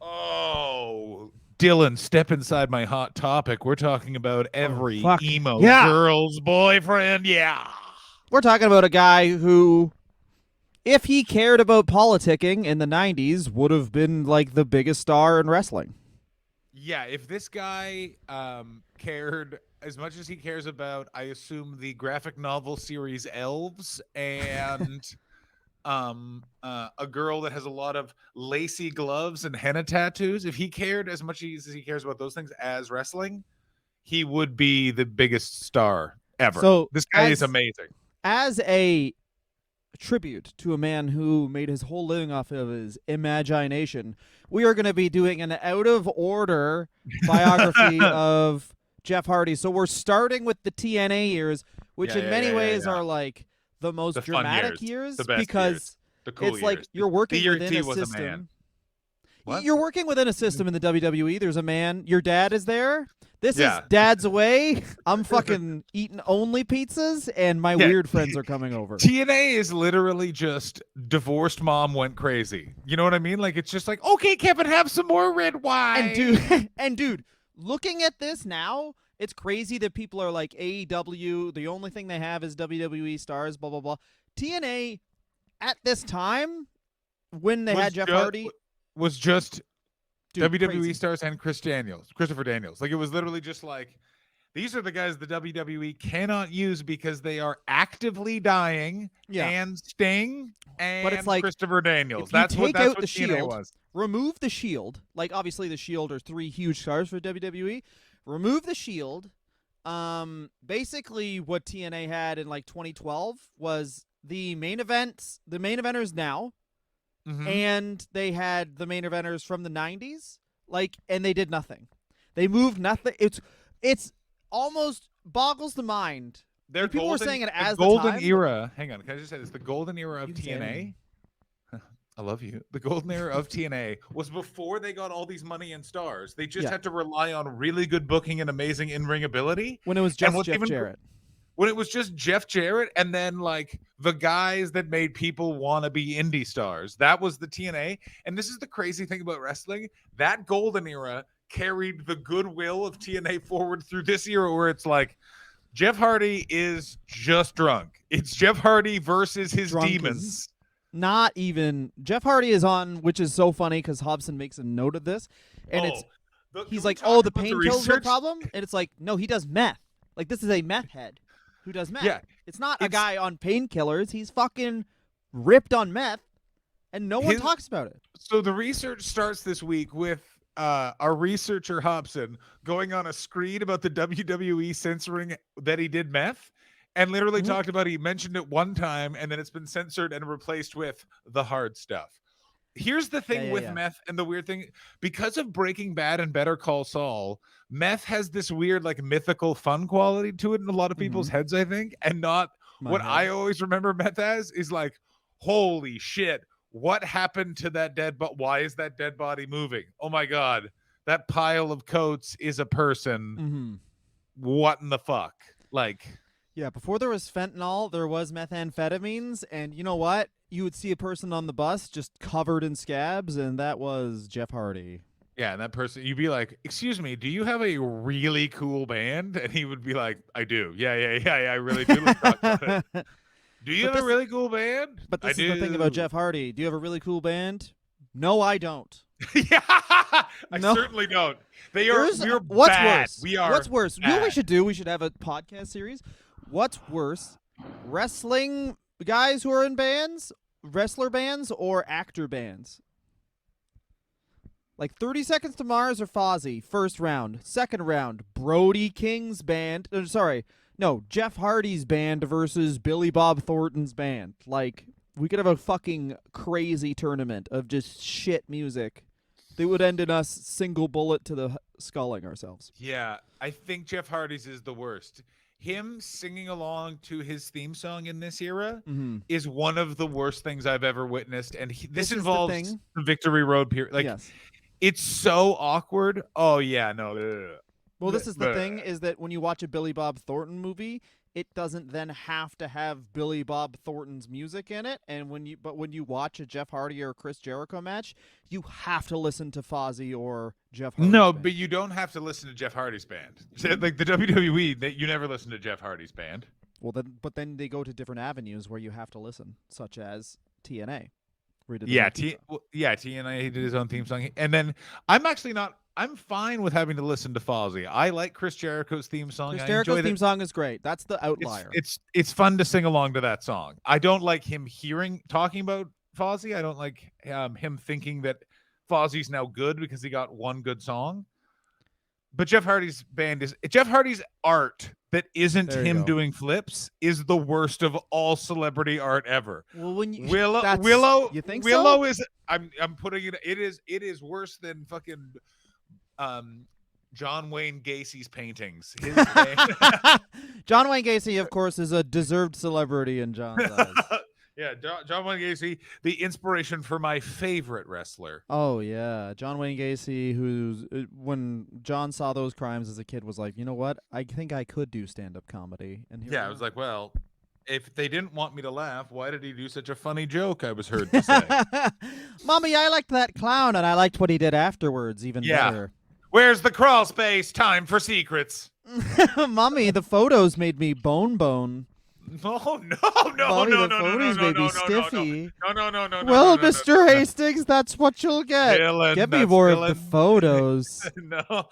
Oh, Dylan, step inside my hot topic. We're talking about Oh, every fuck. emo Yeah. girl's boyfriend. Yeah. We're talking about a guy who, if he cared about politicking in the 90s, would have been like the biggest star in wrestling. Yeah, if this guy cared as much as he cares about, I assume, the graphic novel series Elves and a girl that has a lot of lacy gloves and henna tattoos, if he cared as much as he cares about those things as wrestling, he would be the biggest star ever. So, This guy is amazing. as a tribute to a man who made his whole living off of his imagination, we are going to be doing an out of order biography of Jeff Hardy. So we're starting with the TNA years, which in many ways are like the most The fun dramatic years, years the best because years, the cool it's like years. you're The working year within he a was a man. system. What? You're working within a system in the WWE. There's a man. Your dad is there. This Yeah. is dad's away. I'm fucking eating only pizzas, and my Yeah. weird friends are coming over. TNA is literally just divorced mom went crazy. You know what I mean? Like, it's just like, okay, Kevin, have some more red wine. And dude, looking at this now, it's crazy that people are like AEW. The only thing they have is WWE stars. Blah blah blah. TNA at this time when they had Jeff Hardy was just dude, WWE crazy. stars and Christopher Daniels. Like, it was literally just like, these are the guys the WWE cannot use because they are actively dying. Yeah. And Sting and But it's like, Christopher Daniels. If you That's take what out the TNA Shield, was. remove the Shield. Like obviously the Shield are three huge stars for WWE. Remove the Shield. Basically what TNA had in like 2012 was the main events, the main eventers now, and they had the main eventers from the 90s. Like, and they did nothing. They moved nothing. It's almost boggles the mind. Their Like, people were saying it as the golden time, era. Hang on, can I just say this? The golden era of You can say TNA. anything. I love you. The golden era of TNA was before they got all these money and stars. They just Yeah. had to rely on really good booking and amazing in-ring ability. When it was And just what's Jeff even- Jarrett. When it was just Jeff Jarrett and then like the guys that made people want to be indie stars. That was the TNA. And this is the crazy thing about wrestling. That golden era carried the goodwill of TNA forward through this era where it's like, Jeff Hardy is just drunk. It's Jeff Hardy versus his Drunk demons. is not even Jeff Hardy is on, which is so funny because Hobson makes a note of this, and he's like, "Oh, the painkillers are the problem," and it's like, no, he does meth. Like, this is a meth head who does meth. Yeah, it's not a guy on painkillers. He's fucking ripped on meth, and no one talks about it. So the research starts this week with our researcher Hobson going on a screed about the WWE censoring that he did meth, and literally talked about, he mentioned it one time and then it's been censored and replaced with the hard stuff. Here's the thing with meth, and the weird thing, because of Breaking Bad and Better Call Saul, meth has this weird like mythical fun quality to it in a lot of people's heads, I think, and not what I always remember meth as is like, holy shit, what happened to that dead body? Why is that dead body moving? Oh my God, that pile of coats is a person. What in the fuck? Like, yeah, before there was fentanyl, there was methamphetamines, and you know what? You would see a person on the bus just covered in scabs, and that was Jeff Hardy. Yeah, and that person, you'd be like, excuse me, do you have a really cool band? And he would be like, I do. Yeah, I really do. Let's talk about it. Do you have a really cool band? But this is the thing about Jeff Hardy. Do you have a really cool band? No, I don't. Yeah, I certainly don't. We're what's bad. Worse? We are. What's worse? Bad. You know what we should do? We should have a podcast series. What's worse? Wrestling guys who are in bands, wrestler bands, or actor bands? Like 30 Seconds to Mars or Fozzy, first round. Second round, Brody King's band. Jeff Hardy's band versus Billy Bob Thornton's band. Like, we could have a fucking crazy tournament of just shit music that would end in us single bullet to the sculling ourselves. Yeah, I think Jeff Hardy's is the worst. Him singing along to his theme song in this era is one of the worst things I've ever witnessed. And this involves the Victory Road period. Like, it's so awkward. Oh, yeah, no. Well, this is the thing, is that when you watch a Billy Bob Thornton movie, it doesn't then have to have Billy Bob Thornton's music in it. And when you watch a Jeff Hardy or Chris Jericho match, you have to listen to Fozzy or Jeff Hardy's No, band. but you don't have to listen to Jeff Hardy's band. Like the WWE, you never listen to Jeff Hardy's band. Well, then they go to different avenues where you have to listen, such as TNA. Yeah, TNA did his own theme song, and then I'm actually not. I'm fine with having to listen to Fozzy. I like Chris Jericho's theme song. Chris I Jericho's enjoy theme song is great. That's the outlier. It's fun to sing along to that song. I don't like him talking about Fozzy. I don't like him thinking that Fozzy's now good because he got one good song. But Jeff Hardy's art that isn't him doing flips is the worst of all celebrity art ever. Well, when you Willow, you think Willow so? is I'm putting it is worse than fucking John Wayne Gacy's paintings. John Wayne Gacy, of course, is a deserved celebrity in John's eyes. Yeah, John Wayne Gacy, the inspiration for my favorite wrestler. Oh yeah, John Wayne Gacy, who's when John saw those crimes as a kid, was like, you know what? I think I could do stand-up comedy. And I was like, well, if they didn't want me to laugh, why did he do such a funny joke? I was heard to say, Mommy, I liked that clown, and I liked what he did afterwards even better. Where's the crawl space? Time for secrets. Mommy, the photos made me bone. No. Mommy, The the photos made me stiffy. No. Well, Mr. Hastings, that's what you'll get. Dylan, Get me more of the photos. No.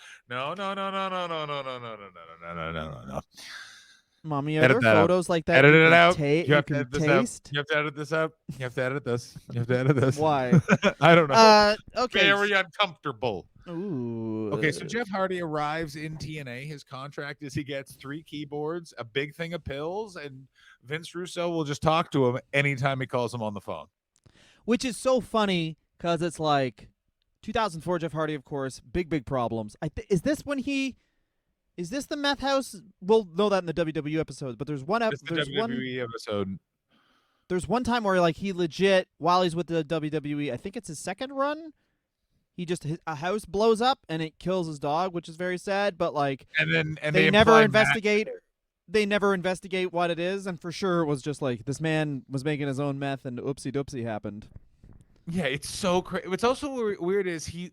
Mommy, are there photos like that? Edit it out. You have to edit this out. You have to edit this out. You have to edit this. You have to edit this. Why? I don't know. Okay. Very uncomfortable. Ooh. Okay, so Jeff Hardy arrives in TNA. His contract is he gets 3 keyboards, a big thing of pills, and Vince Russo will just talk to him anytime he calls him on the phone. Which is so funny because it's like 2004 Jeff Hardy, of course, big problems. Is this the meth house? We'll know that in the WWE episodes, but there's one episode. There's one time where like he legit, while he's with the WWE, I think it's his second run, a house blows up and it kills his dog, which is very sad. But like, and they never investigate. They never investigate what it is, and for sure it was just like this man was making his own meth, and oopsie doopsie happened. Yeah, it's so crazy. What's also weird is he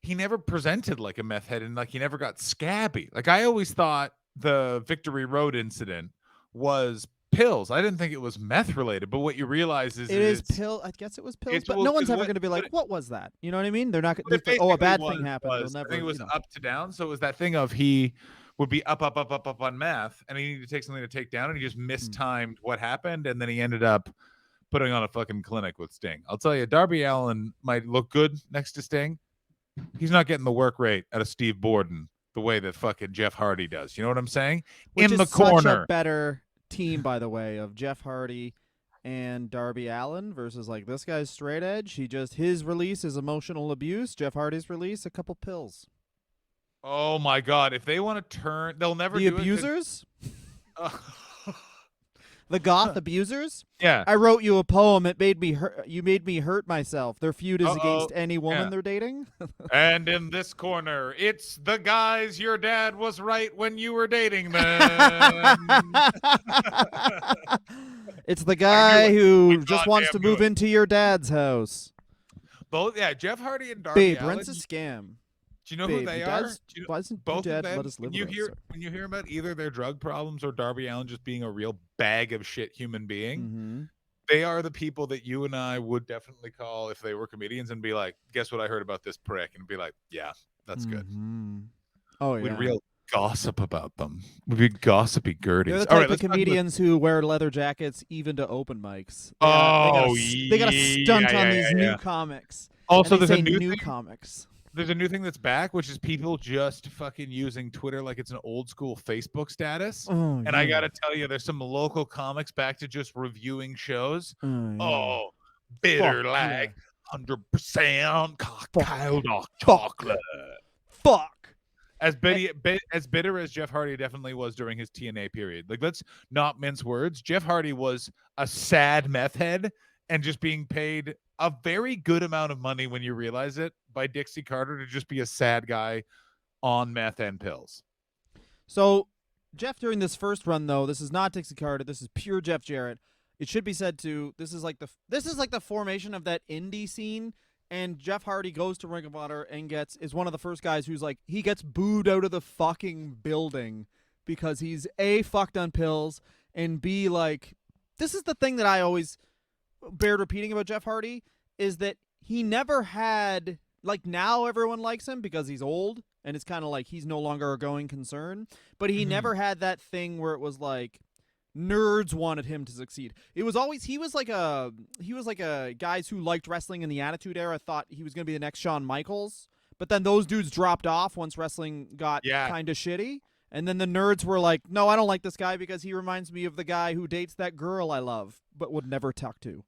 never presented like a meth head, and like he never got scabby. Like I always thought the Victory Road incident was pills. I didn't think it was meth related, but what you realize is it is pill. I guess it was pills, but no one's ever going to be like, "What was that?" You know what I mean? They're not going to. Like, a bad thing happened. They'll never. I think it was up to down. So it was that thing of he would be up on meth, and he needed to take something to take down, and he just mistimed what happened, and then he ended up putting on a fucking clinic with Sting. I'll tell you, Darby Allin might look good next to Sting. He's not getting the work rate out of Steve Borden the way that fucking Jeff Hardy does. You know what I'm saying? Which in is the corner, such a better team, by the way, of Jeff Hardy and Darby Allin versus like this guy's straight edge. His release is emotional abuse. Jeff Hardy's release, a couple pills. Oh my God! If they want to turn, they'll never the do abusers. The goth abusers? Yeah. I wrote you a poem. It made me hurt. You made me hurt myself. Their feud is against any woman they're dating. And in this corner, it's the guys your dad was right when you were dating them. It's the guy who just wants to move into your dad's house. Both, Jeff Hardy and Darby Allin. Rent's a scam. Do you know who they are? Why doesn't both your of dad them, let us live when with you hear about either their drug problems or Darby Allin just being a real bag of shit human being, mm-hmm. They are the people that you and I would definitely call if they were comedians and be like, guess what I heard about this prick? And be like, yeah, that's good. Oh, yeah. We'd real gossip about them. We'd be gossipy Gerties. They're the type of comedians who wear leather jackets even to open mics. They got a stunt on these new comics. Also, there's a new comics. There's a new thing that's back, which is people just fucking using Twitter like it's an old school Facebook status. I got to tell you, there's some local comics back to just reviewing shows. Bitter lag, 100% cocktail dark chocolate. Fuck. As bitter as Jeff Hardy definitely was during his TNA period. Like, let's not mince words. Jeff Hardy was a sad meth head and just being paid a very good amount of money when you realize it by Dixie Carter to just be a sad guy on meth and pills. So Jeff during this first run though, this is not Dixie Carter. This is pure Jeff Jarrett. It should be said too. This is like the formation of that indie scene. And Jeff Hardy goes to Ring of Honor and is one of the first guys who's like he gets booed out of the fucking building because he's A, fucked on pills, and B, like, this is the thing that I always bear repeating about Jeff Hardy is that he never had, like, now everyone likes him because he's old and it's kind of like he's no longer a going concern, but he never had that thing where it was like nerds wanted him to succeed. It was always he was like a guys who liked wrestling in the Attitude Era thought he was going to be the next Shawn Michaels, but then those dudes dropped off once wrestling got kind of shitty. And then the nerds were like, no, I don't like this guy because he reminds me of the guy who dates that girl I love but would never talk to.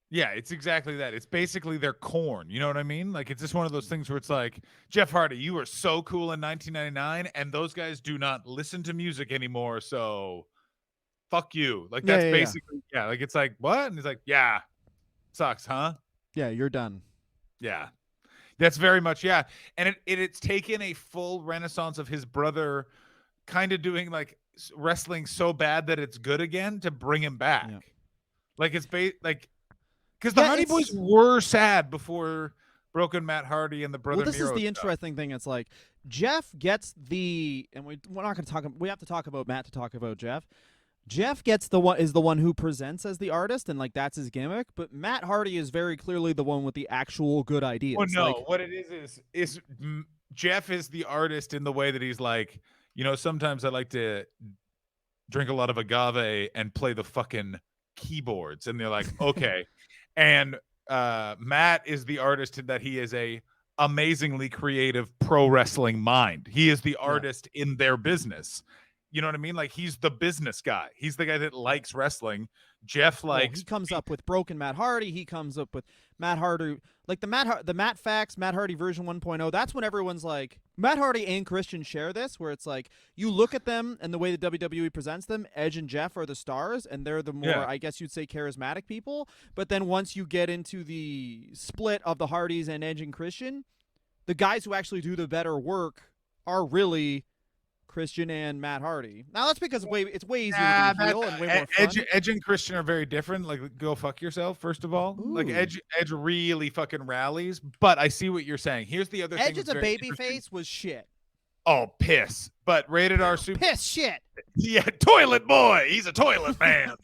Yeah, it's exactly that. It's basically their corn. You know what I mean? Like, it's just one of those things where it's like, Jeff Hardy, you were so cool in 1999, and those guys do not listen to music anymore, so fuck you. Like, that's basically, like, it's like, what? And he's like, yeah, sucks, huh? Yeah, you're done. Yeah. That's very much, yeah. And it's taken a full renaissance of his brother kind of doing like wrestling so bad that it's good again to bring him back. Yeah. Like it's like because the Hardy Boys were sad before Broken Matt Hardy and the brother. Well, this Miro is the stuff. interesting thing. It's like Jeff gets and we're not going to talk. We have to talk about Matt to talk about Jeff. Jeff is the one who presents as the artist, and like that's his gimmick. But Matt Hardy is very clearly the one with the actual good ideas. Oh no, what it is Jeff is the artist in the way that he's like, you know, sometimes I like to drink a lot of agave and play the fucking keyboards, and they're like, okay. And Matt is the artist in that he is a amazingly creative pro wrestling mind. He is the artist in their business. You know what I mean? Like he's the business guy. He's the guy that likes wrestling. Jeff likes. He comes up with Broken Matt Hardy. He comes up with Matt Hardy, like the Matt Fax, Matt Hardy version 1.0. That's when everyone's like, Matt Hardy and Christian share this, where it's like you look at them and the way the WWE presents them. Edge and Jeff are the stars, and they're the more, I guess you'd say, charismatic people. But then once you get into the split of the Hardys and Edge and Christian, the guys who actually do the better work are really Christian and Matt Hardy. Now that's because it's way easier to be heel and way more fun. Edge and Christian are very different. Like, go fuck yourself, first of all. Ooh. Like Edge really fucking rallies. But I see what you're saying. Here's the other thing. Edge as a baby face was shit. Oh, piss. But rated R super piss shit. Yeah, toilet boy. He's a toilet man.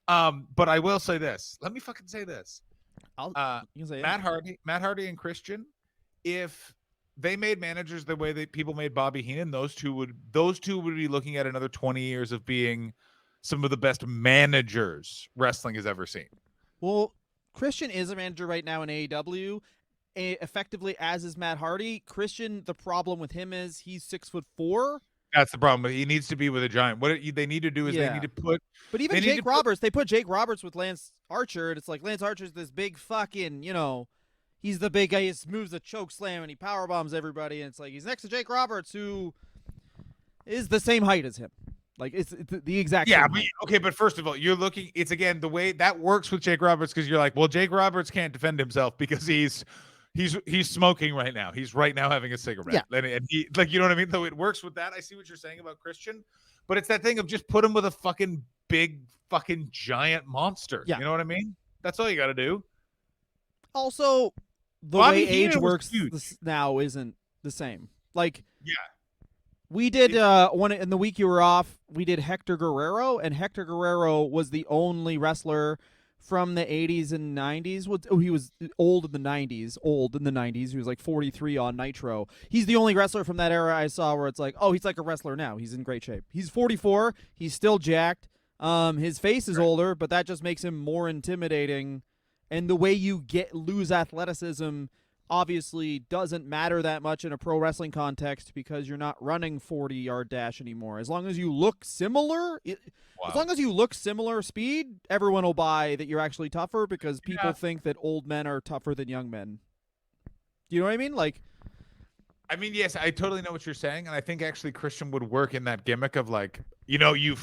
But I will say this. Let me fucking say this. Matt Hardy and Christian, if they made managers the way that people made Bobby Heenan, those two would be looking at another 20 years of being some of the best managers wrestling has ever seen. Well, Christian is a manager right now in AEW, effectively, as is Matt Hardy. Christian, the problem with him is he's 6'4". That's the problem. He needs to be with a giant. What they need to do is they need to put. But even Jake Roberts, they put Jake Roberts with Lance Archer, and it's like Lance Archer's this big fucking, you know. He's the big guy. He moves the choke slam and he power bombs everybody. And it's like he's next to Jake Roberts, who is the same height as him. Like it's the exact same height. Okay, but first of all, you're looking. It's again the way that works with Jake Roberts because you're like, well, Jake Roberts can't defend himself because he's smoking right now. He's right now having a cigarette. Yeah. And he, like, you know what I mean. Though it works with that. I see what you're saying about Christian, but it's that thing of just put him with a fucking big fucking giant monster. Yeah. You know what I mean? That's all you got to do. Also, the way age works now isn't the same. Like, we did one in the week you were off. We did Hector Guerrero, and Hector Guerrero was the only wrestler from the 80s and 90s. He was old in the 90s. He was like 43 on Nitro. He's the only wrestler from that era I saw where it's like, oh, he's like a wrestler now. He's in great shape. He's 44. He's still jacked. His face is older, but that just makes him more intimidating. And the way you lose athleticism obviously doesn't matter that much in a pro wrestling context because you're not running 40-yard dash anymore. As long as you look similar, as long as you look similar speed, everyone will buy that you're actually tougher because people think that old men are tougher than young men. Do you know what I mean? Like, I mean, yes, I totally know what you're saying, and I think actually Christian would work in that gimmick of like, you know, you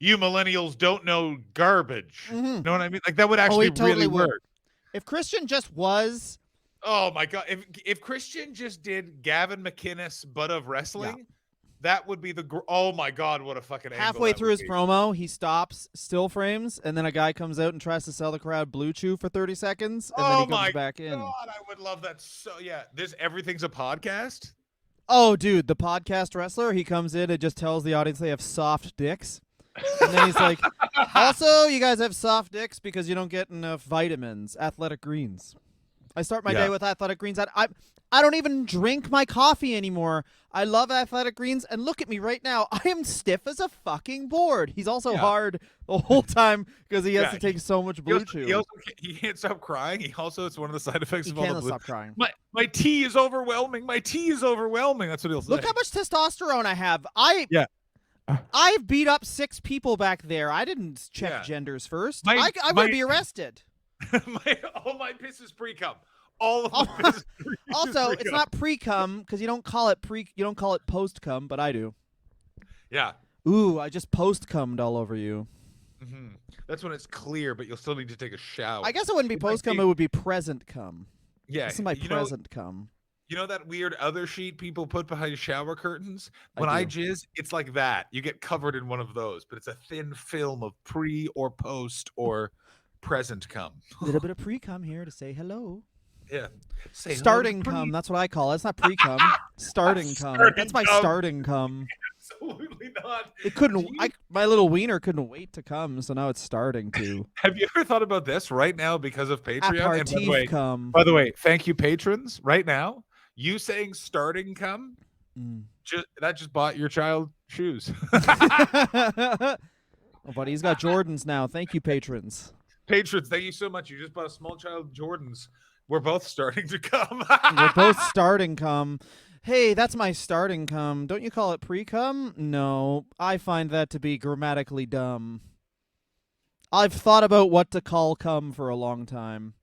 millennials don't know garbage. Mm-hmm. You know what I mean? Like that would actually really work. If Christian just was, oh my god! If Christian just did Gavin McInnes but of wrestling, That would be oh my god, what a fucking angle Halfway that through would his be. promo, he stops, still frames, and then a guy comes out and tries to sell the crowd Blue Chew for 30 seconds, and then Oh he comes my back in. god, I would love that. So yeah, this everything's a podcast. Oh, dude, the podcast wrestler, he comes in and just tells the audience they have soft dicks. And then he's like, also, you guys have soft dicks because you don't get enough vitamins, athletic greens. I start my Yeah. day with athletic greens. I don't even drink my coffee anymore. I love athletic greens, and look at me right now. I am stiff as a fucking board. He's also hard the whole time because he has to take so much Blue Chew. He can't stop crying. It's one of the side effects He of all the can't blue. stop crying. My tea is overwhelming. My tea is overwhelming. That's what he'll say. Look how much testosterone I have. Yeah. I've beat up 6 people back there. I didn't check genders first. I would be arrested. All my piss is pre-cum. All of my piss is pre-cum. Also, it's not pre-cum because you don't call it post-cum, but I do. Yeah. Ooh, I just post-cummed all over you. Mm-hmm. That's when it's clear, but you'll still need to take a shower. I guess it wouldn't be post-cum. It would be present cum. Yeah. This is my present cum. You know that weird other sheet people put behind shower curtains? When I jizz, it's like that. You get covered in one of those, but it's a thin film of pre or post or present cum. A little bit of pre-cum here to say hello. Yeah. Starting cum. That's what I call it. It's not pre-cum. Starting cum. That's my starting cum. Absolutely not. It couldn't. My little wiener couldn't wait to come, so now it's starting to. Have you ever thought about this right now because of Patreon? Aperitif cum. By the way, thank you, patrons. Right now, you saying starting cum, that just bought your child shoes. Oh, buddy, he's got Jordans now. Thank you, patrons. Patrons, thank you so much. You just bought a small child Jordans. We're both starting to come. We're both starting cum. Hey, that's my starting cum. Don't you call it pre-cum? No, I find that to be grammatically dumb. I've thought about what to call cum for a long time.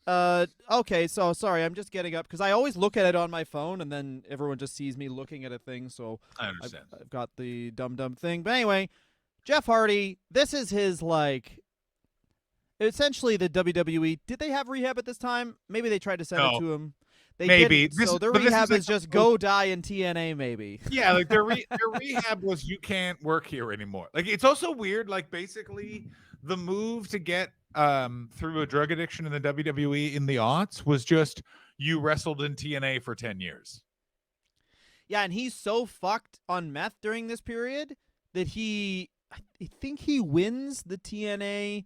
Okay, so sorry, I'm just getting up because I always look at it on my phone and then everyone just sees me looking at a thing, so I understand. I've got the dumb thing. But anyway, Jeff Hardy, this is his, essentially the WWE. Did they have rehab at this time? Maybe they tried to send it to him. They maybe. So their rehab is just go die in TNA, maybe. Yeah, like their rehab was you can't work here anymore. Like it's also weird, like basically the move to get through a drug addiction in the WWE in the aughts was just you wrestled in TNA for 10 years. Yeah, and he's so fucked on meth during this period that I think he wins the TNA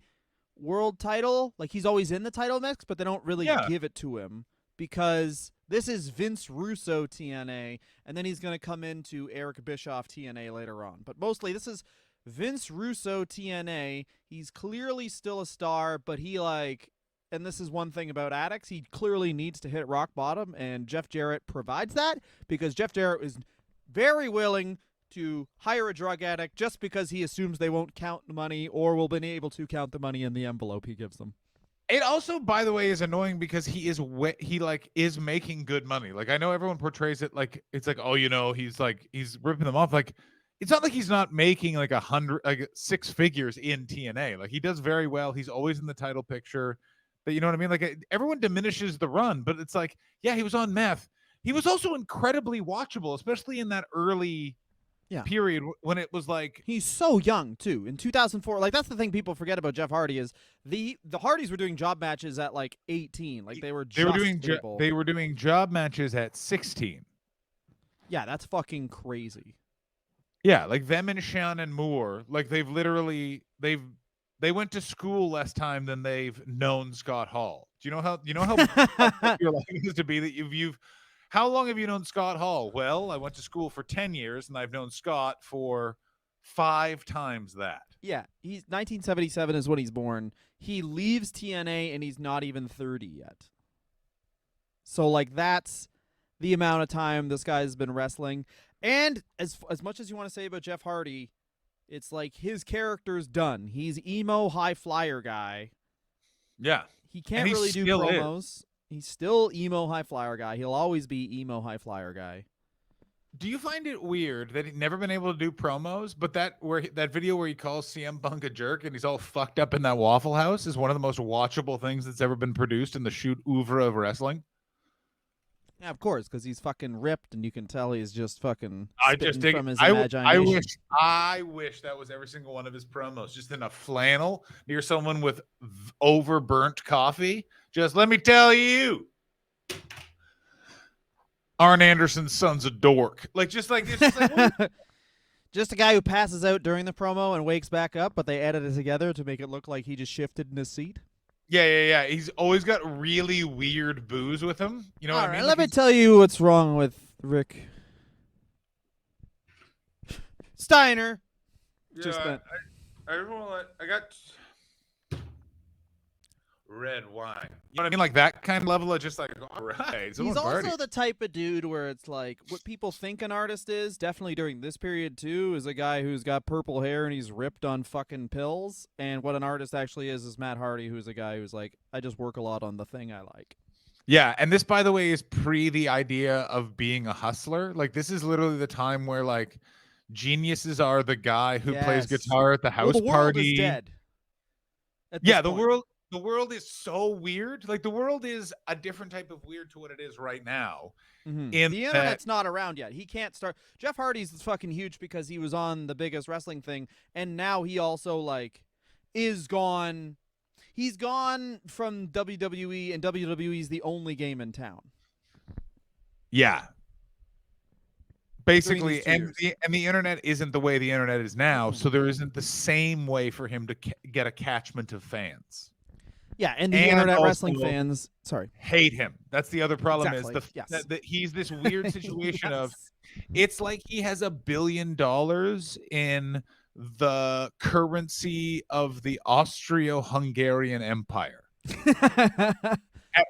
world title. Like he's always in the title mix, but they don't really give it to him because this is Vince Russo TNA, and then he's going to come into Eric Bischoff TNA later on. But mostly this is Vince Russo TNA. He's clearly still a star, but and this is one thing about addicts, he clearly needs to hit rock bottom, and Jeff Jarrett provides that because Jeff Jarrett is very willing to hire a drug addict just because he assumes they won't count the money or will be able to count the money in the envelope he gives them. It also, by the way, is annoying because he is is making good money. Like I know everyone portrays it like it's like, oh, he's ripping them off. Like it's not like he's not making like 6 figures in TNA. Like he does very well. He's always in the title picture. But you know what I mean? Like everyone diminishes the run, but it's like, yeah, he was on meth. He was also incredibly watchable, especially in that early period when it was like he's so young too. In 2004, like that's the thing people forget about Jeff Hardy is the Hardys were doing job matches at like 18. Like they were doing job matches at 16. Yeah, that's fucking crazy. Yeah, like them and Shannon Moore, like they went to school less time than they've known Scott Hall. Do you know how your life is to be that you've how long have you known Scott Hall? Well, I went to school for 10 years and I've known Scott for 5 times that. Yeah, he's 1977 is when he's born. He leaves TNA and he's not even 30 yet. So like that's the amount of time this guy's been wrestling. And as much as you want to say about Jeff Hardy, it's like his character's done. He's emo high flyer guy. Yeah. He can't really do promos. He's still emo high flyer guy. He'll always be emo high flyer guy. Do you find it weird that he's never been able to do promos, but that video where he calls CM Punk a jerk and he's all fucked up in that Waffle House is one of the most watchable things that's ever been produced in the shoot oeuvre of wrestling? Yeah, of course, because he's fucking ripped, and you can tell he's just fucking I just spitting dig. from his I imagination. wish that was every single one of his promos, just in a flannel near someone with overburnt coffee. Just let me tell you, Arn Anderson's son's a dork. Like just like it's just like what? Just a guy who passes out during the promo and wakes back up, but they edit it together to make it look like he just shifted in his seat. Yeah. He's always got really weird booze with him. You know All what I right, mean? let Like me tell you what's wrong with Rick Steiner. Just that. I got red wine. You know what I mean? Like that kind of level of just like, all right. He's also the type of dude where it's like what people think an artist is, definitely during this period too, is a guy who's got purple hair and he's ripped on fucking pills. And what an artist actually is Matt Hardy, who's a guy who's like, I just work a lot on the thing I like. Yeah, and this, by the way, is pre the idea of being a hustler. Like this is literally the time where like geniuses are the guy who plays Yes. guitar at the Well, house the world is party. dead. At this Yeah, the point. world is so weird. Like the world is a different type of weird to what it is right now. In The that, internet's not around yet. He can't start. Jeff Hardy's fucking huge because he was on the biggest wrestling thing, and now he also like is gone. He's gone from WWE, and WWE's the only game in town. yeah, During these basically, 2 and years. the internet isn't the way the internet is now, so there isn't the same way for him to get a catchment of fans. Yeah, and the And internet wrestling also fans. Sorry. hate him. That's the other problem Exactly. is Yes. that he's this weird situation of Yes. it's like he has $1 billion in the currency of the Austro-Hungarian Empire. At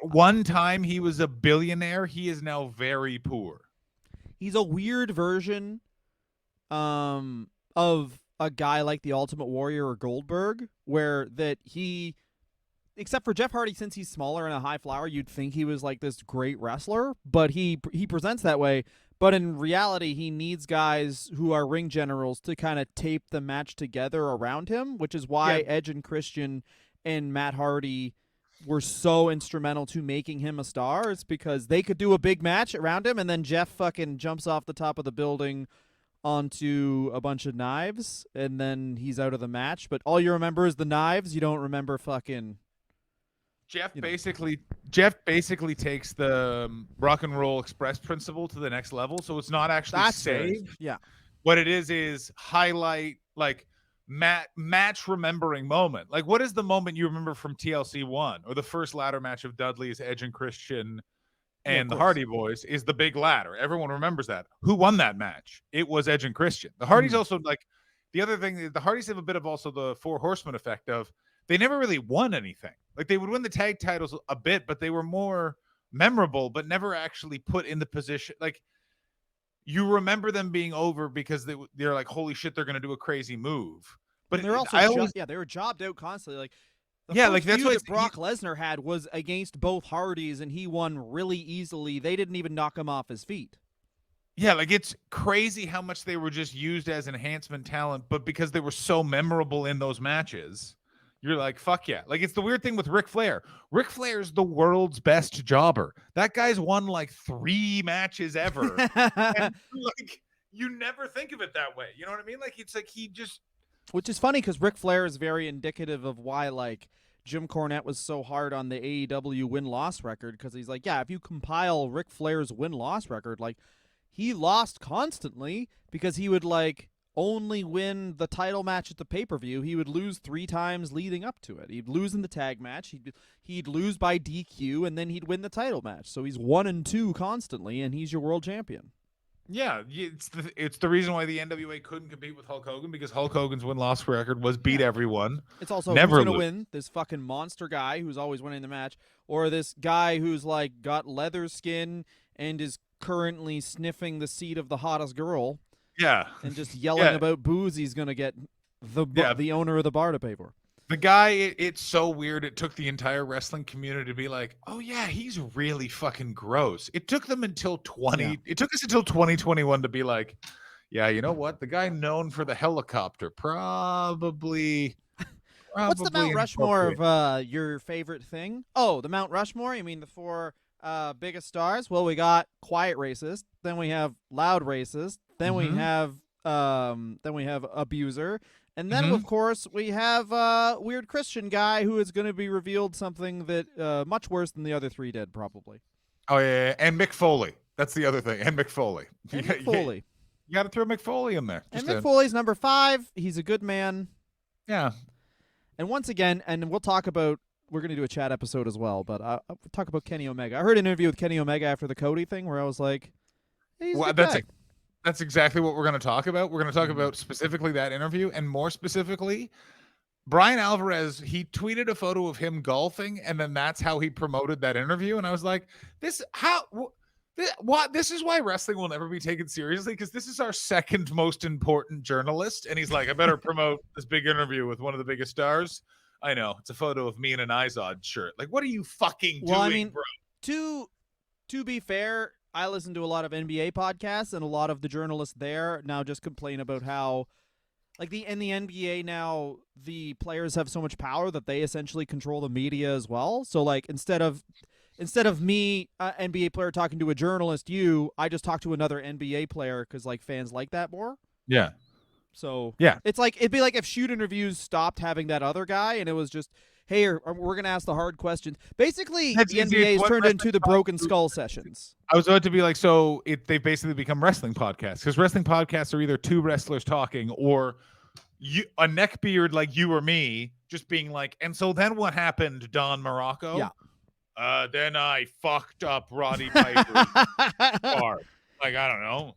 one time he was a billionaire, he is now very poor. He's a weird version of a guy like the Ultimate Warrior or Goldberg, where that he, except for Jeff Hardy, since he's smaller and a high flyer, you'd think he was like this great wrestler, but he presents that way. But in reality, he needs guys who are ring generals to kind of tape the match together around him, which is why Edge and Christian and Matt Hardy were so instrumental to making him a star. It's because they could do a big match around him, and then Jeff fucking jumps off the top of the building onto a bunch of knives, and then he's out of the match. But all you remember is the knives. You don't remember fucking. Jeff basically takes the Rock and Roll Express principle to the next level. So it's not actually save. Yeah. What it is highlight like match remembering moment. Like what is the moment you remember from TLC 1 or the first ladder match of Dudley's Edge and Christian and the Hardy Boys is the big ladder. Everyone remembers that. Who won that match? It was Edge and Christian. The Hardys also like the other thing, the Hardys have a bit of also the Four Horsemen effect of they never really won anything. Like they would win the tag titles a bit, but they were more memorable, but never actually put in the position. Like you remember them being over because they're like, holy shit, they're going to do a crazy move. But they're also they were jobbed out constantly. Like like that's what Brock Lesnar had was against both Hardys, and he won really easily. They didn't even knock him off his feet. Yeah, like it's crazy how much they were just used as enhancement talent, but because they were so memorable in those matches. You're like, fuck yeah. Like, it's the weird thing with Ric Flair. Ric Flair's the world's best jobber. That guy's won like 3 matches ever. And like, you never think of it that way. You know what I mean? Like, it's like he just. Which is funny because Ric Flair is very indicative of why, like, Jim Cornette was so hard on the AEW win-loss record because he's like, yeah, if you compile Ric Flair's win-loss record, like, he lost constantly because he would, like, only win the title match at the pay-per-view. He would lose 3 times leading up to it. He'd lose in the tag match. He'd lose by DQ, and then he'd win the title match. So he's 1-2 constantly, and he's your world champion. Yeah, it's the reason why the NWA couldn't compete with Hulk Hogan because Hulk Hogan's win-loss record was beat everyone. It's also never who's going to win, this fucking monster guy who's always winning the match, or this guy who's like got leather skin and is currently sniffing the seat of the hottest girl. Yeah. And just yelling about booze he's going to get the owner of the bar to pay for. The guy, it's so weird. It took the entire wrestling community to be like, oh, yeah, he's really fucking gross. It took them until It took us until 2021 to be like, yeah, you know what? The guy known for the helicopter probably. What's the Mount Rushmore of your favorite thing? Oh, the Mount Rushmore? You mean the 4 Biggest stars. Well, we got quiet racist. Then we have loud racist. Then we have abuser. And then, of course, we have weird Christian guy who is going to be revealed something that much worse than the other three did, probably. Oh yeah, and Mick Foley. That's the other thing. And Mick Foley. And Mick Foley. You got to throw Mick Foley in there. And Mick Foley's number 5. He's a good man. Yeah. And once again, and we'll talk about. We're going to do a chat episode as well, but I'll talk about Kenny Omega. I heard an interview with Kenny Omega after the Cody thing where I was like, hey, he's a good guy. That's exactly what we're going to talk about. We're going to talk about specifically that interview, and more specifically, Brian Alvarez. He tweeted a photo of him golfing, and then that's how he promoted that interview. And I was like, this is why wrestling will never be taken seriously, because this is our second most important journalist. And he's like, I better promote this big interview with one of the biggest stars. I know, it's a photo of me in an Izod shirt. Like, what are you fucking doing, I mean, bro? To be fair, I listen to a lot of NBA podcasts, and a lot of the journalists there now just complain about how, like, in the NBA now, the players have so much power that they essentially control the media as well. So, like, instead of me, NBA player, talking to a journalist, I just talk to another NBA player because, like, fans like that more. Yeah. So yeah, it's like it'd be like if shoot interviews stopped having that other guy, and it was just, hey, we're gonna ask the hard questions. Basically, the NBA has turned into the Broken Skull sessions. I was about to be like, so they've basically become wrestling podcasts, because wrestling podcasts are either two wrestlers talking or a neckbeard like you or me just being like, and so then what happened, Don Morocco? Yeah. Then I fucked up Roddy Piper's car. Like, I don't know.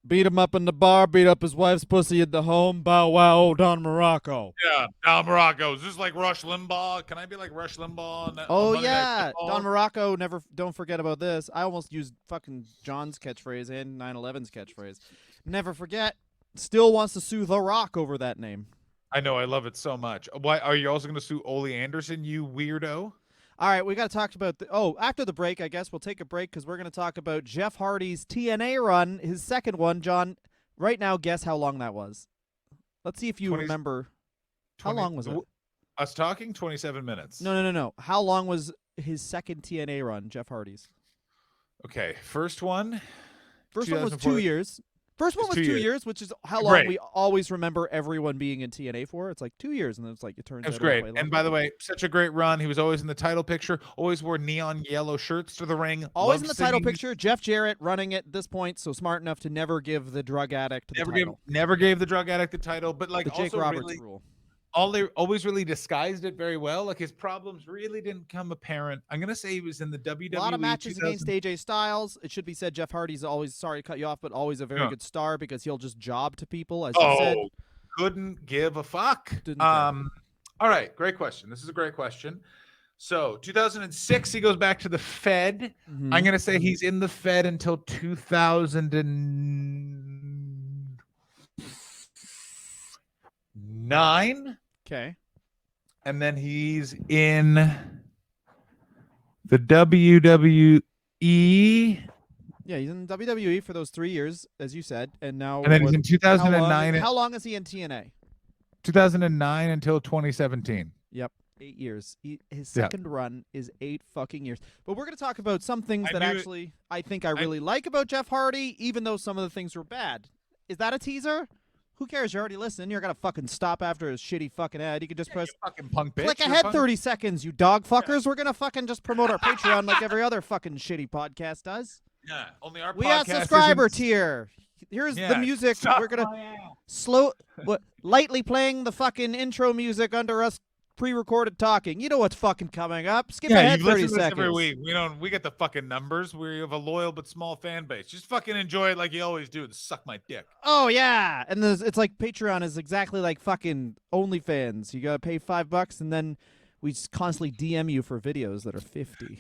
Beat him up in the bar, beat up his wife's pussy at the home. Bow wow, Don Morocco. Yeah, Don Morocco. Is this like Rush Limbaugh? Can I be like Rush Limbaugh? Oh, yeah. Don Morocco, don't forget about this. I almost used fucking John's catchphrase and 9/11's catchphrase. Never forget, still wants to sue The Rock over that name. I know, I love it so much. Why are you also going to sue Ole Anderson, you weirdo? All right, we got to talk about after the break, I guess we'll take a break because we're going to talk about Jeff Hardy's TNA run, his second one. John, right now, guess how long that was. Let's see if you remember. How long was it? Us talking 27 minutes. No. How long was his second TNA run, Jeff Hardy's? Okay, first one was 2 years. First one was 2 years, which is how long we always remember everyone being in TNA for. It's like 2 years, and then it's like it turns out. It was great. And by the way, such a great run. He was always in the title picture, always wore neon yellow shirts to the ring. Always in the title picture. Jeff Jarrett running it at this point, so smart enough to never give the drug addict the title. Never gave the drug addict the title, but like the Jake also Roberts really, rule. They always really disguised it very well. Like his problems really didn't come apparent. I'm gonna say he was in the WWE. A lot of matches against AJ Styles. It should be said, Jeff Hardy's always, sorry to cut you off, but always a very good star because he'll just job to people, as you said. Couldn't give a fuck. All right, great question. This is a great question. So 2006, he goes back to the Fed. Mm-hmm. I'm gonna say he's in the Fed until 2009. Okay. And then he's in the WWE. Yeah, he's in WWE for those 3 years, as you said, and now. And then he's in 2009. How long is he in TNA? 2009 until 2017. Yep, 8 years. His second run is 8 fucking years. But we're going to talk about some things that actually I think I really like about Jeff Hardy, even though some of the things were bad. Is that a teaser? Who cares? You're already listening. You're going to fucking stop after his shitty fucking ad. You can just press fucking punk bitch. Click ahead 30 seconds, you dog fuckers. We're going to fucking just promote our Patreon like every other fucking shitty podcast does. Yeah, only our podcast. We got subscriber tier. Here's the music. We're going to lightly playing the fucking intro music under us pre-recorded talking. You know what's fucking coming up. Skip ahead 30 seconds. Every week. We get the fucking numbers. We have a loyal but small fan base. Just fucking enjoy it like you always do and suck my dick. Oh yeah. And it's like Patreon is exactly like fucking OnlyFans. You gotta pay $5 and then we just constantly DM you for videos that are 50.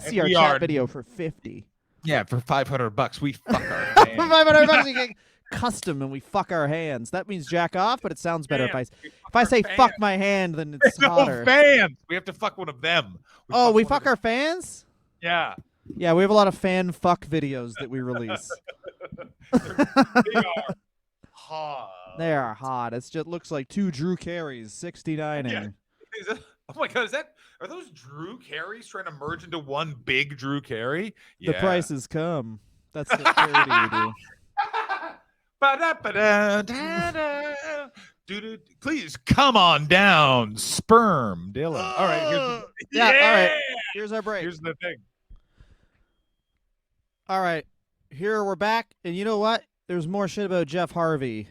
See our chat video for 50. Yeah, for $500 we fuck our fans. For $500 you get custom and we fuck our hands. That means jack off, but it sounds better if I say fuck my hand, then it's hotter. Fans. We have to fuck one of them. We fuck our fans? Yeah. Yeah, we have a lot of fan fuck videos that we release. They are hot. They are hot. It just looks like two Drew Carey's 69ing. Yeah. Oh my god, is that Are those Drew Carries trying to merge into one big Drew Carey? The Yeah. price has come. That's the parody we do. Ba-da-ba-da-da-da. Dude, please come on down, sperm, Dylan. All right, Yeah, all right. yeah. Here's our break. Here's the thing. All right. Here we're back. And you know what? There's more shit about Jeff Harvey.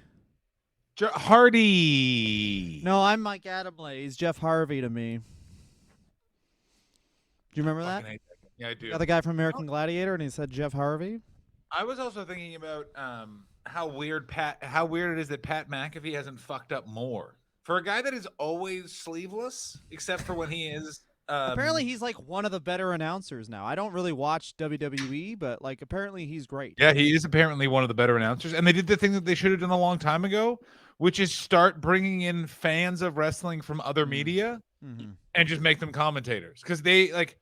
Hardy. No, I'm Mike Adamle. He's Jeff Harvey to me. Do you remember that? Fucking hate that guy. Yeah, I do. The other guy from American Gladiator, and he said Jeff Harvey. I was also thinking about how weird it is that Pat McAfee hasn't fucked up more. For a guy that is always sleeveless, except for when he is Apparently, he's like one of the better announcers now. I don't really watch WWE, but like apparently he's great. Yeah, he is apparently one of the better announcers. And they did the thing that they should have done a long time ago, which is start bringing in fans of wrestling from other media and just make them commentators. Because they like,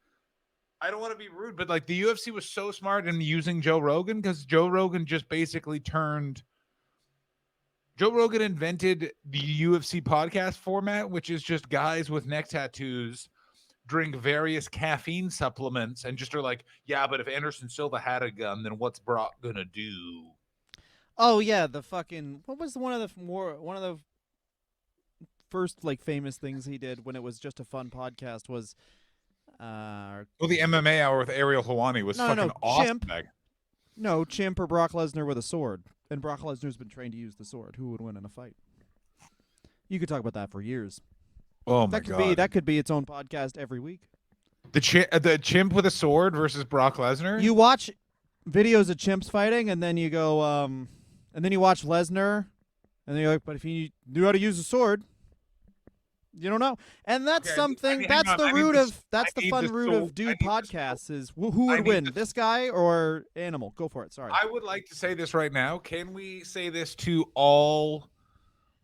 I don't want to be rude, but like the UFC was so smart in using Joe Rogan because Joe Rogan just basically Joe Rogan invented the UFC podcast format, which is just guys with neck tattoos drink various caffeine supplements and just are like, yeah, but if Anderson Silva had a gun, then what's Brock gonna do? Oh yeah, the fucking what was one of the first like famous things he did when it was just a fun podcast was well, the MMA hour with Ariel Helwani was fucking awesome. Chimp or Brock Lesnar with a sword. And Brock Lesnar's been trained to use the sword. Who would win in a fight? You could talk about that for years. Oh my god, that could be its own podcast every week. The chimp with a sword versus Brock Lesnar. You watch videos of chimps fighting, and then you go, and then you watch Lesnar, and then you're like, but if he knew how to use a sword, you don't know. And that's something. That's the root of. That's the fun root of Dude podcasts is who would win, this guy or Animal? Go for it. Sorry. I would like to say this right now. Can we say this to all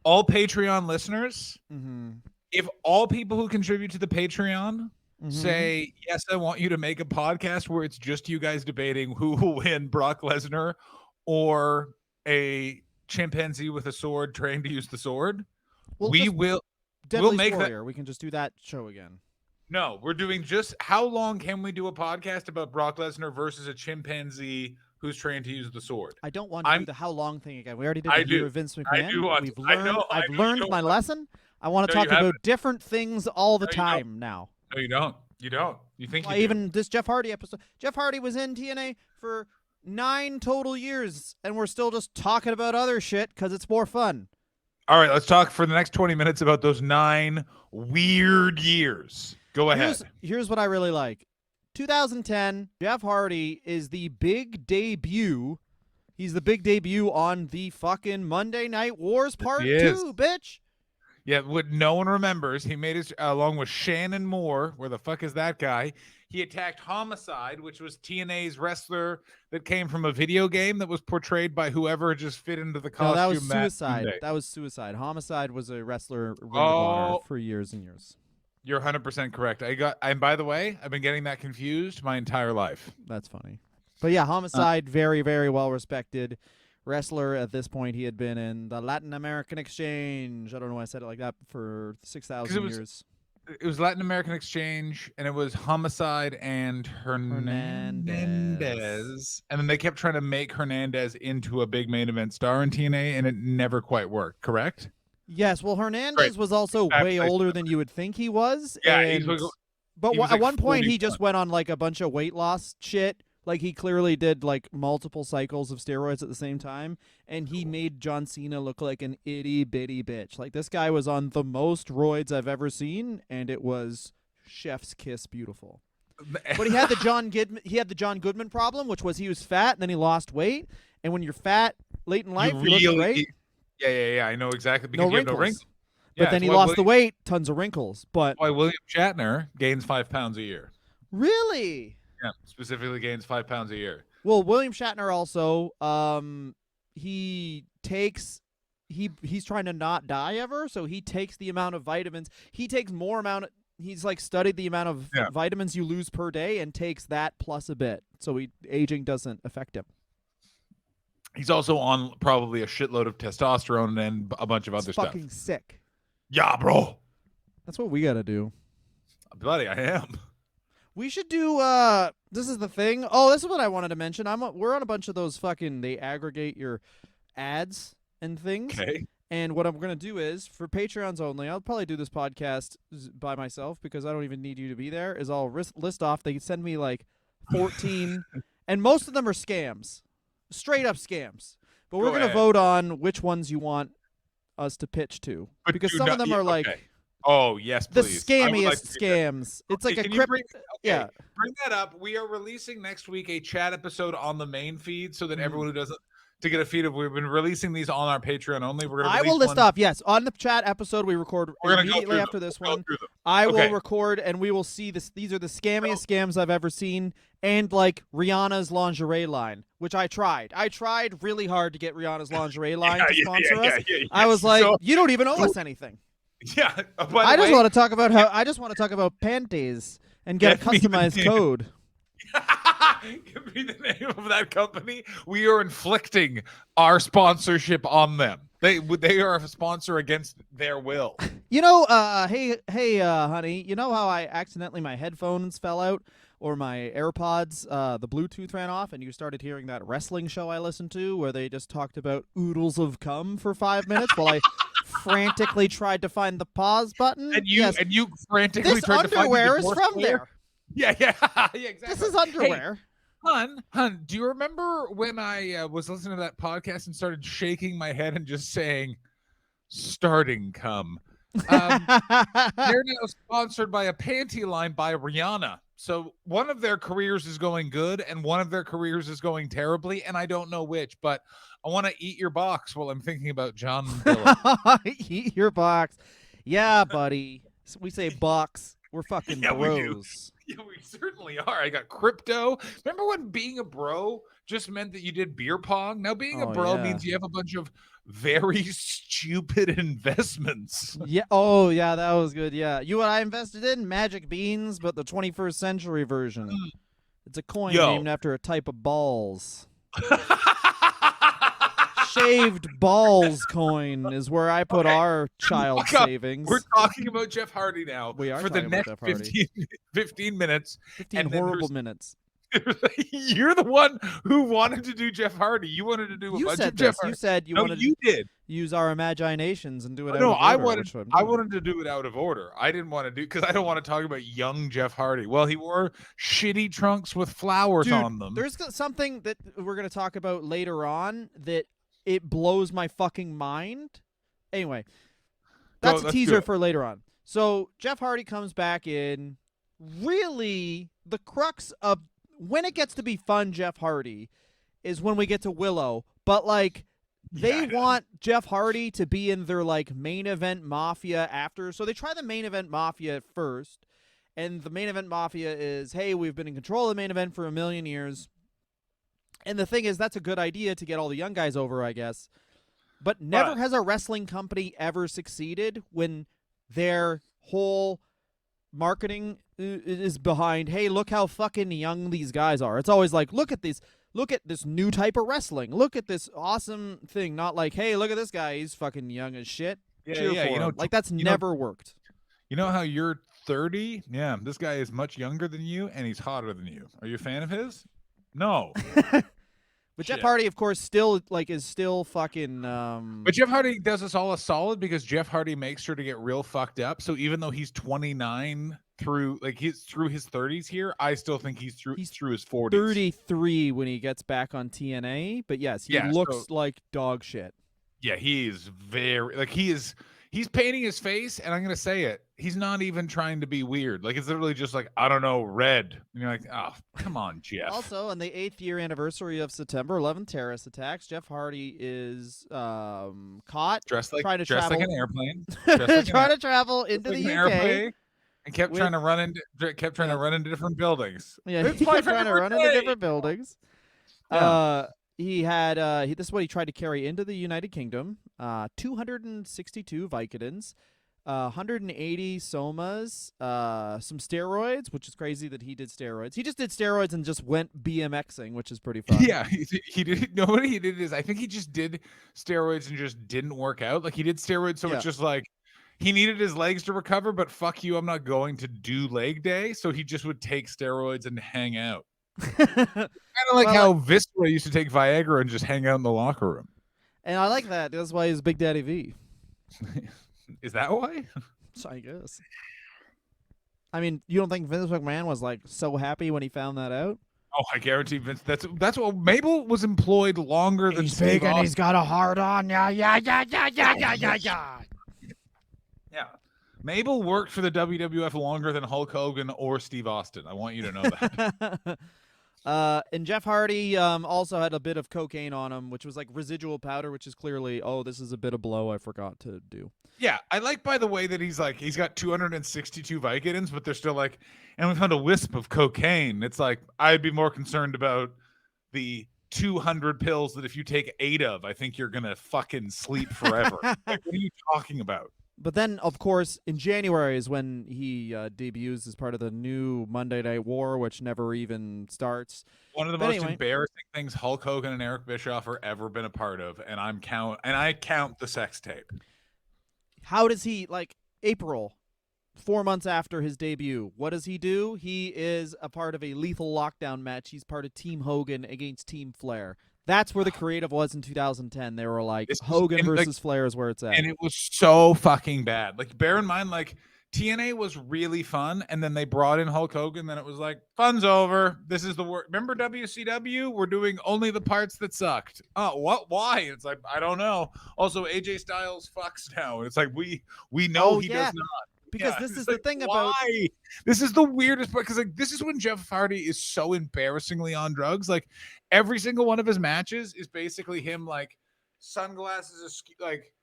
Patreon listeners? Mm-hmm. If all people who contribute to the Patreon say, yes, I want you to make a podcast where it's just you guys debating who will win, Brock Lesnar or a chimpanzee with a sword trained to use the sword, we'll make Warrior. that. We can just do that show again. No, we're doing just how long can we do a podcast about Brock Lesnar versus a chimpanzee who's trained to use the sword? I don't want to do the how long thing again. We already did the year of Vince McMahon. I've learned my lesson. I want to talk about different things all the time now. No, you don't. You think even this Jeff Hardy episode. Jeff Hardy was in TNA for 9 total years, and we're still just talking about other shit because it's more fun. All right, let's talk for the next 20 minutes about those 9 weird years. Go ahead. Here's what I really like. 2010, Jeff Hardy is the big debut. He's the big debut on the fucking Monday Night Wars Part 2, bitch. Yeah, what no one remembers, he made his, along with Shannon Moore, where the fuck is that guy? He attacked Homicide, which was TNA's wrestler that came from a video game that was portrayed by whoever just fit into the costume. No, that was Suicide. That was Suicide. Homicide was a wrestler Ring of Honor for years and years. You're 100% correct. And by the way, I've been getting that confused my entire life. That's funny. But yeah, Homicide, very, very well respected wrestler. At this point, he had been in the Latin American Exchange. I don't know why I said it like that for 6,000 years. It was Latin American Exchange, and it was Homicide and Hernandez. And then they kept trying to make Hernandez into a big main event star in TNA, and it never quite worked, correct? Yes, well, Hernandez was also way older than you would think he was. Yeah, but at one point, he just went on like a bunch of weight loss shit. Like, he clearly did, like, multiple cycles of steroids at the same time, and he made John Cena look like an itty-bitty bitch. Like, this guy was on the most roids I've ever seen, and it was chef's kiss beautiful. But he had the John Goodman problem, which was he was fat, and then he lost weight. And when you're fat late in life, you look great. Yeah, I know exactly. Because you have no wrinkles. But then he lost the weight, tons of wrinkles. But why William Shatner gains 5 pounds a year. Really? Yeah, specifically gains 5 pounds a year. Well, William Shatner also, he's trying to not die ever, so he takes the amount of vitamins. He takes more amount. He's like studied the amount of vitamins you lose per day and takes that plus a bit, so aging doesn't affect him. He's also on probably a shitload of testosterone and a bunch of other stuff. Fucking sick. Yeah, bro. That's what we got to do. Buddy, I am. We should do this is the thing. Oh, this is what I wanted to mention. We're on a bunch of those fucking they aggregate your ads and things. Okay. And what I'm going to do is for Patreons only, I'll probably do this podcast by myself because I don't even need you to be there. Is I'll list off they send me like 14 and most of them are scams. Straight up scams. But we're going to vote on which ones you want us to pitch to But because do some not- of them yeah, are like okay. Oh, yes, the please. I would scammiest like to see that. scams. It's like Can a you crypt. bring, Yeah. bring that up. We are releasing next week a chat episode on the main feed so that everyone who doesn't to get a feed of we've been releasing these on our Patreon only. We're gonna I will release list one. off, yes. On the chat episode we record We're gonna go immediately through after them. this We'll go one. through them. I Okay. will record and we will see this. These are the scammiest scams I've ever seen. And like Rihanna's lingerie line, which I tried. I tried really hard to get Rihanna's lingerie line to sponsor us. I was like, So- you don't even owe us anything. yeah. By I the just way, want to talk about I just want to talk about panties and get a Get me the customized name. code. give me the name of that company. We are inflicting our sponsorship on them. They are a sponsor against their will. You know, hey, honey, you know how I accidentally my headphones fell out or my AirPods, the Bluetooth ran off and you started hearing that wrestling show I listened to where they just talked about oodles of cum for 5 minutes while I frantically tried to find the pause button. And you Yes, and you frantically this tried to find the underwear is divorce from lawyer? there. Yeah, exactly. This is underwear. Hun, do you remember when I was listening to that podcast and started shaking my head and just saying, starting cum? They're now sponsored by a panty line by Rihanna. So one of their careers is going good and one of their careers is going terribly, and I don't know which, but I want to eat your box while I'm thinking about John Dillon. Eat your box. Yeah, buddy. We say box. We're fucking Yeah, we do. bros. Yeah, we certainly are. I got crypto. Remember when being a bro just meant that you did beer pong? Now being a Oh, bro yeah. means you have a bunch of very stupid investments. Yeah. Oh, yeah, that was good. Yeah. You know what I invested in? Magic beans, but the 21st century version. It's a coin Yo. named after a type of balls. Shaved balls coin is where I put Okay. our child Look up. savings. We're talking about Jeff Hardy now We are for the talking about next Jeff Hardy. 15 minutes. 15 and then horrible there's- minutes. You're the one who wanted to do Jeff Hardy. You wanted to do a You bunch said of Jeff this. Hardy. You said you No, wanted you to did. use our imaginations and do it out No, of I order, wanted. which I'm I doing. wanted to do it out of order. I didn't want to do because I don't want to talk about young Jeff Hardy. Well, he wore shitty trunks with flowers Dude, on them. There's something that we're going to talk about later on that it blows my fucking mind. Anyway, that's a let's do teaser it. for later on. So Jeff Hardy comes back in. Really, the crux of when it gets to be fun, Jeff Hardy, is when we get to Willow. But like, they Yeah. want Jeff Hardy to be in their like main event Mafia after. So they try the main event Mafia first. And the main event Mafia is, hey, we've been in control of the main event for 1,000,000 years. And the thing is, that's a good idea to get all the young guys over, I guess. But never But- has a wrestling company ever succeeded when their whole marketing is behind, hey, look how fucking young these guys are. It's always like, look at this new type of wrestling. Look at this awesome thing. Not like, hey, look at this guy. He's fucking young as shit. Cheer for him. Like, that's never worked. You know how you're 30? Yeah, this guy is much younger than you, and he's hotter than you. Are you a fan of his? No. But Jeff Shit. Hardy, of course, still is still fucking. But Jeff Hardy does us all a solid because Jeff Hardy makes sure to get real fucked up. So even though he's 29 he's through his 30s here, I still think he's through his 40s. 33 when he gets back on TNA. But yes, he looks so- like dog shit. Yeah, he's very he's painting his face, and I'm gonna say it. He's not even trying to be weird. Like it's literally just like, I don't know, red. And you're like, oh, come on, Jeff. Also, on the 8th year anniversary of September 11 terrorist attacks, Jeff Hardy is caught dressed like trying to dressed like travel- an airplane. Dressed like trying an to travel into like the an UK. airplane, and kept with- trying to run into different buildings. Yeah, It's he's my trying to favorite run into day. different buildings. Yeah. He had this is what he tried to carry into the United Kingdom. 262 Vicodins, 180 somas, some steroids, which is crazy that he did steroids. He just did steroids and just went BMXing, which is pretty fun. Yeah, he did. No, what he did is I think he just did steroids and just didn't work out. Like he did steroids, so Yeah. it's just like he needed his legs to recover, but fuck you, I'm not going to do leg day. So he just would take steroids and hang out. Kind of like how Viscera used to take Viagra and just hang out in the locker room. And I like that. That's why he's Big Daddy V. Is that why? I guess. I mean, you don't think Vince McMahon was like so happy when he found that out? Oh, I guarantee Vince. That's what Mabel was employed longer than He's Steve big and Austin. he's got a hard on. Yeah. Yeah. Mabel worked for the WWF longer than Hulk Hogan or Steve Austin. I want you to know that. And Jeff Hardy also had a bit of cocaine on him, which was like residual powder, which is clearly, oh, this is a bit of blow I forgot to do. Yeah, I like, by the way, that he's got 262 Vicodins, but they're still like, and we found a wisp of cocaine. It's like, I'd be more concerned about the 200 pills that if you take 8 of, I think you're going to fucking sleep forever. Like, what are you talking about? But then, of course, in January is when he debuts as part of the new Monday Night War, which never even starts. One of the most embarrassing things Hulk Hogan and Eric Bischoff are ever been a part of, and I count the sex tape. How does he, like, April, 4 months after his debut, what does he do? He is a part of a Lethal Lockdown match. He's part of Team Hogan against Team Flair. That's where the creative was in 2010. They were like, Hogan versus Flair is where it's at. And it was so fucking bad. Like, bear in mind, like, TNA was really fun, and then they brought in Hulk Hogan, then it was like, fun's over. This is the worst. Remember WCW? We're doing only the parts that sucked. Oh, what? Why? It's like, I don't know. Also, AJ Styles fucks now. It's like, we know he does not. Because this is the thing about this is the weirdest part, because like this is when Jeff Hardy is so embarrassingly on drugs. Like every single one of his matches is basically him like sunglasses, like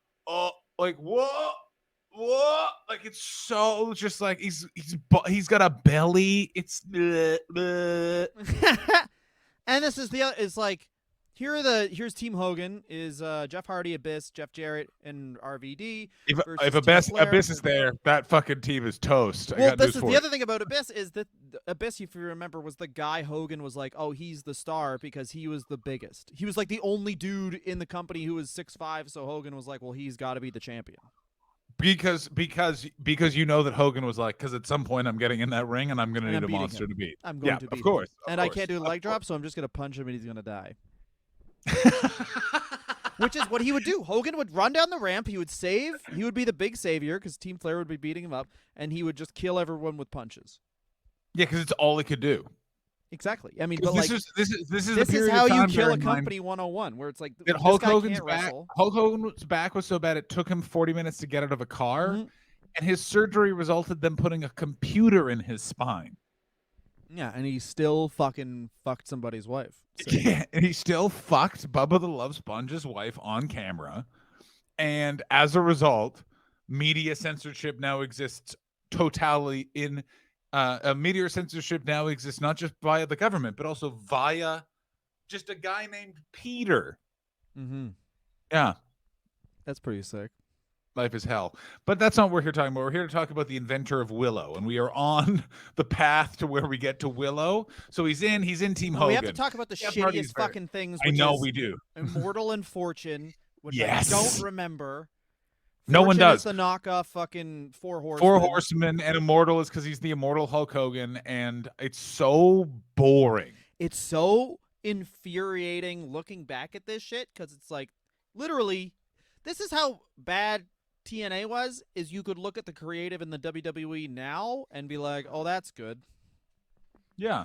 like what, like it's so just like he's got a belly. It's and this is the other. It's like here's Team Hogan is Jeff Hardy, Abyss, Jeff Jarrett, and RVD. If Abyss is there, that fucking team is toast. Well, this is the other thing about Abyss is that Abyss, if you remember, was the guy Hogan was like, oh, he's the star because he was the biggest. He was like the only dude in the company who was 6'5", so Hogan was like, well, he's got to be the champion. Because you know that Hogan was like, because at some point I'm getting in that ring and I'm going to need a monster to beat. I'm going to beat of course. And I can't do a leg drop, so I'm just going to punch him and he's going to die. Which is what he would do. Hogan would run down the ramp. He would save. He would be the big savior because Team Flair would be beating him up, and he would just kill everyone with punches. Yeah, because it's all he could do. Exactly. I mean, but like this is how you kill a company 101, where it's like that Hulk Hogan's back. Wrestle. Hulk Hogan's back was so bad it took him 40 minutes to get out of a car, and his surgery resulted them putting a computer in his spine. Yeah, and he still fucking fucked somebody's wife. So. Yeah, and he still fucked Bubba the Love Sponge's wife on camera. And as a result, media censorship now exists totally in media censorship now exists not just via the government, but also via just a guy named Peter. Mm-hmm. Yeah. That's pretty sick. Life is hell. But that's not what we're here talking about. We're here to talk about the inventor of Willow, and we are on the path to where we get to Willow. So he's in Team Hogan. We have to talk about the shittiest fucking things. I know we do. Immortal and Fortune, which yes. I don't remember. No one does. It's the knockoff fucking Four Horsemen. Four Horsemen, and Immortal is because he's the immortal Hulk Hogan, and it's so boring. It's so infuriating looking back at this shit, because it's like, literally, this is how bad TNA was, is you could look at the creative in the WWE now and be like, oh, that's good. Yeah.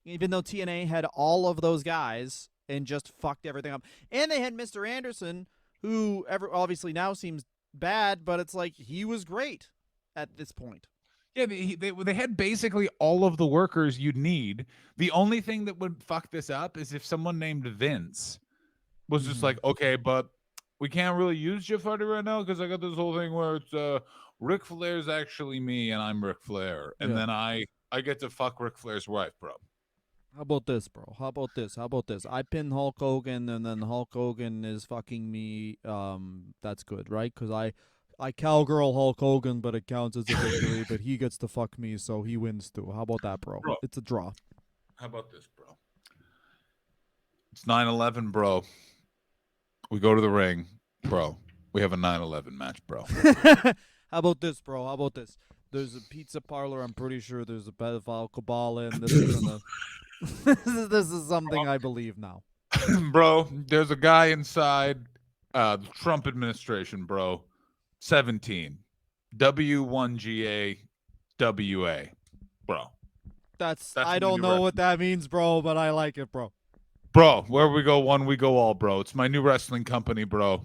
Even though TNA had all of those guys and just fucked everything up. And they had Mr. Anderson, who obviously now seems bad, but it's like he was great at this point. Yeah, they had basically all of the workers you'd need. The only thing that would fuck this up is if someone named Vince was just like, okay, but we can't really use Jeff Hardy right now because I got this whole thing where it's Ric Flair's actually me and I'm Ric Flair. And then I get to fuck Ric Flair's wife, bro. How about this, bro? How about this? How about this? I pin Hulk Hogan and then Hulk Hogan is fucking me. That's good, right? Because I cowgirl Hulk Hogan, but it counts as a victory, but he gets to fuck me, so he wins too. How about that, bro? It's a draw. How about this, bro? It's 9/11, bro. We go to the ring, bro. We have a 9/11 match, bro. How about this, bro? How about this? There's a pizza parlor. I'm pretty sure there's a pedophile cabal in. This is gonna. This is something I believe now. Bro, there's a guy inside the Trump administration, bro. 17. W1GA WA. Bro. That's That's I the don't new know what wrestling. that means, bro, but I like it, bro. Bro, where we go one, we go all, bro. It's my new wrestling company, bro.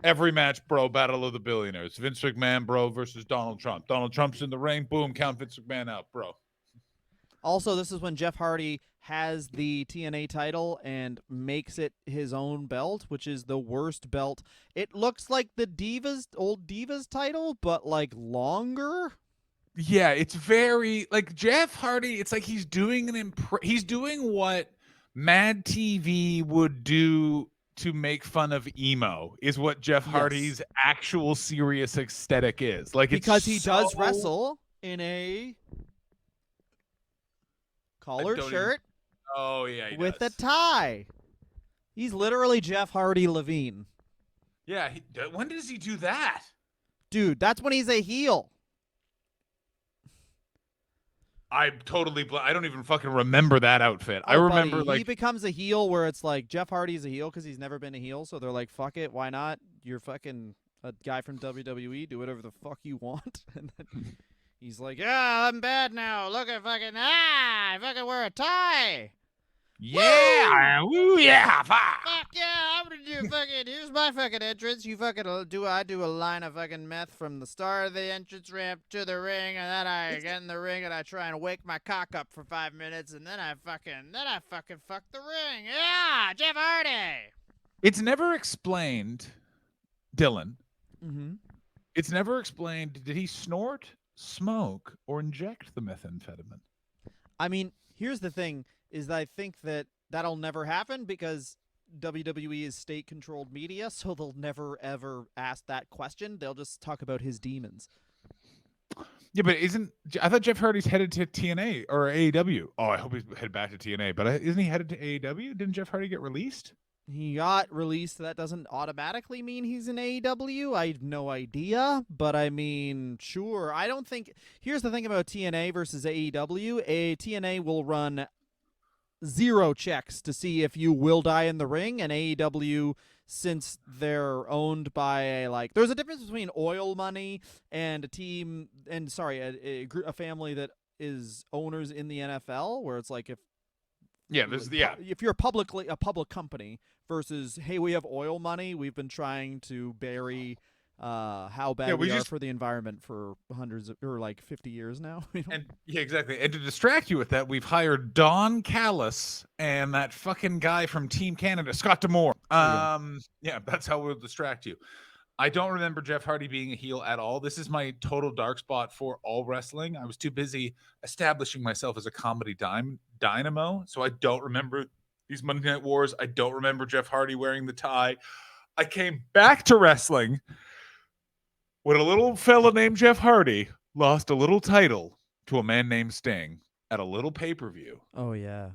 Every match, bro, Battle of the Billionaires. Vince McMahon, bro, versus Donald Trump. Donald Trump's in the ring. Boom, count Vince McMahon out, bro. Also, this is when Jeff Hardy has the TNA title and makes it his own belt, which is the worst belt. It looks like the old Divas title, but like longer. Yeah, it's very like Jeff Hardy. It's like he's doing he's doing what Mad TV would do to make fun of emo. Is what Jeff Yes. Hardy's actual serious aesthetic is. Like it's Because he does so- wrestle in a collared don't shirt Oh yeah, he with a does. tie. He's literally Jeff Hardy Levine. Yeah, when does he do that? Dude, that's when he's a heel. I'm totally. I don't even fucking remember that outfit. I Oh, remember buddy, he like becomes a heel where it's like Jeff Hardy's a heel because he's never been a heel, so they're like, fuck it, why not? You're fucking a guy from WWE, do whatever the fuck you want. And then he's like, yeah, I'm bad now. Look at fucking, I fucking wear a tie. yeah, woo, yeah, fuck. Fuck yeah, I'm gonna do fucking, here's my fucking entrance. You fucking I do a line of fucking meth from the start of the entrance ramp to the ring, and then I get in the ring and I try and wake my cock up for 5 minutes, and then I fucking fuck the ring. Yeah, Jeff Hardy. It's never explained, Dylan. Mm-hmm. It's never explained. Did he snort, smoke, or inject the methamphetamine? I mean, here's the thing, is that I think that that'll never happen because WWE is state-controlled media, so they'll never, ever ask that question. They'll just talk about his demons. Yeah, but I thought Jeff Hardy's headed to TNA or AEW? Oh, I hope he's headed back to TNA. But isn't he headed to AEW? Didn't Jeff Hardy get released? He got released. That doesn't automatically mean he's in AEW. I have no idea, but I mean, sure. I don't think. Here's the thing about TNA versus AEW. TNA will run 0 checks to see if you will die in the ring, and AEW, since they're owned by there's a difference between oil money and a family that is owners in the NFL, where it's like if you're a public company versus, hey, we have oil money, we've been trying to bury how bad we are for the environment for hundreds or 50 years now. And yeah, exactly. And to distract you with that, we've hired Don Callis and that fucking guy from Team Canada, Scott D'Amore. Yeah, that's how we'll distract you. I don't remember Jeff Hardy being a heel at all. This is my total dark spot for all wrestling. I was too busy establishing myself as a comedy dynamo, so I don't remember these Monday Night Wars. I don't remember Jeff Hardy wearing the tie. I came back to wrestling when a little fella named Jeff Hardy lost a little title to a man named Sting at a little pay-per-view. Oh, yeah.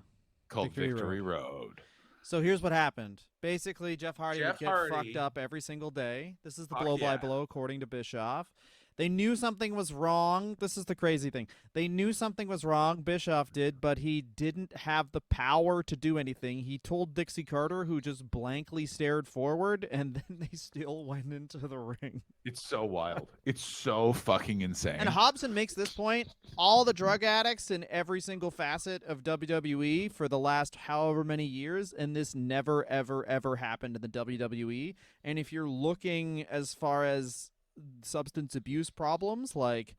Called Victory Road. So here's what happened. Basically, Jeff Hardy would get fucked up every single day. This is the blow-by-blow, according to Bischoff. They knew something was wrong. This is the crazy thing. They knew something was wrong, Bischoff did, but he didn't have the power to do anything. He told Dixie Carter, who just blankly stared forward, and then they still went into the ring. It's so wild. It's so fucking insane. And Hobson makes this point. All the drug addicts in every single facet of WWE for the last however many years, and this never, ever, ever happened in the WWE. And if you're looking as far as substance abuse problems, like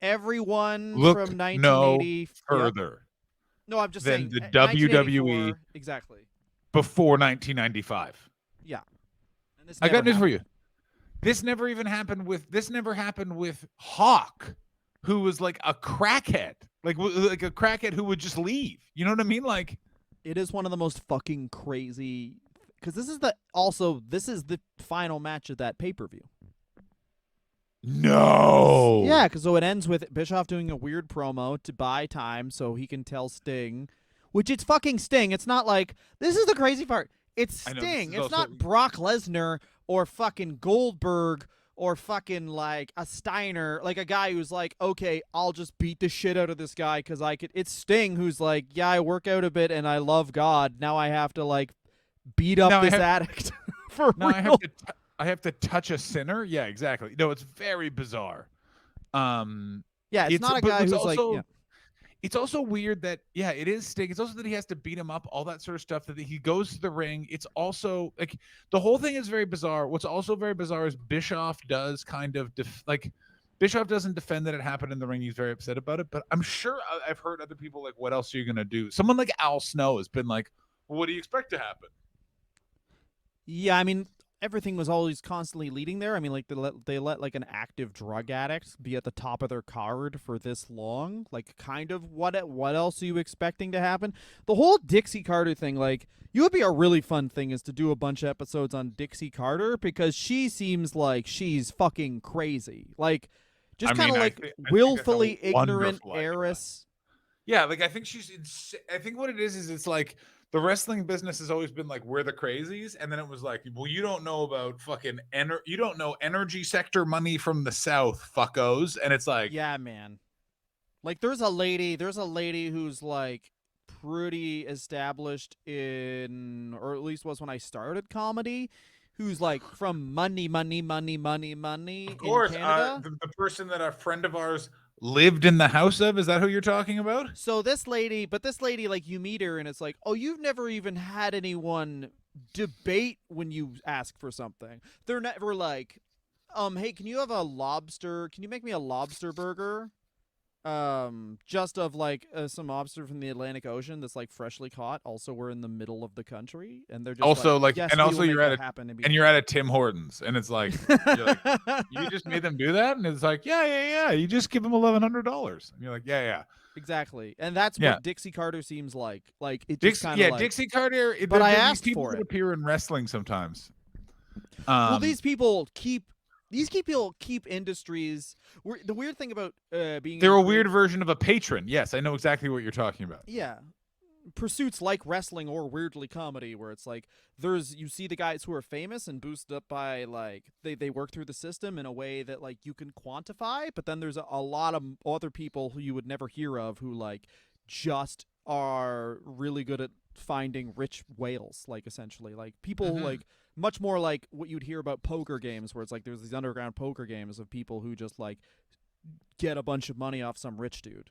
everyone from 1980 further. No, I'm just than saying the WWE exactly before 1995. Yeah, and this I got news for you. happened. This never happened with Hawk, who was like a crackhead, like a crackhead who would just leave. You know what I mean? Like, it is one of the most fucking crazy, because this is the final match of that pay-per-view. No. Yeah, because so it ends with Bischoff doing a weird promo to buy time so he can tell Sting, which it's fucking Sting. It's not like, this is the crazy part. It's Sting. It's not Brock Lesnar or fucking Goldberg or fucking like a Steiner, like a guy who's like, okay, I'll just beat the shit out of this guy because I could. It's Sting who's like, yeah, I work out a bit and I love God. Now I have to like beat up Now I this have addict for now real. I have to touch a sinner. Yeah, exactly. No, it's very bizarre. Um, Yeah, it's it's not a but guy it's who's like, yeah. also it's also weird that yeah, it is Sting. It's also that he has to beat him up, all that sort of stuff. That he goes to the ring. It's also like the whole thing is very bizarre. What's also very bizarre is Bischoff does kind of Bischoff doesn't defend that it happened in the ring. He's very upset about it. But I'm sure I've heard other people like, what else are you gonna do? Someone like Al Snow has been like, well, what do you expect to happen? Yeah, I mean, everything was always constantly leading there. I mean, like they let like an active drug addict be at the top of their card for this long. Like, kind of what else are you expecting to happen? The whole Dixie Carter thing, like, you would be a really fun thing is to do a bunch of episodes on Dixie Carter because she seems like she's fucking crazy. Like, I just kind mean, of I, like th- I think that's a willfully ignorant wonderful idea. heiress. Yeah, like I think I think what it is it's like the wrestling business has always been like we're the crazies, and then it was like, well, you don't know about fucking you don't know energy sector money from the South, fuckos, and it's like, Yeah, man. Like there's a lady who's like pretty established in, or at least was when I started comedy, who's like from money of in course, Canada. the person that a friend of ours lived in the house of, is that who you're talking about? So this lady, like you meet her and it's like, oh, you've never even had anyone debate when you ask for something. They're never like, hey, can you have a lobster? Can you make me a lobster burger? Just of like some lobster from the Atlantic Ocean that's like freshly caught. Also, we're in the middle of the country, and they're just Also, like, like, yes, and we also will make you're at that a happen. and you're at a Tim Hortons, and it's like, you're like, you just made them do that, and it's like, yeah. You just give them $1,100, and you're like, yeah. Exactly, and that's Yeah. what Dixie Carter seems like. Like it just kind of like. Dixie Carter. But I There are these asked people for that it. appear in wrestling sometimes. Well, Um, these people keep industries. The weird thing about being they're in a weird version of a patron. Yes, I know exactly what you're talking about. yeah, pursuits like wrestling or weirdly comedy, where it's like you see the guys who are famous and boosted up by like they work through the system in a way that like you can quantify, but then there's a lot of other people who you would never hear of who like just are really good at finding rich whales, like essentially like people Mhm. like much more like what you'd hear about poker games, where it's like there's these underground poker games of people who just like get a bunch of money off some rich dude.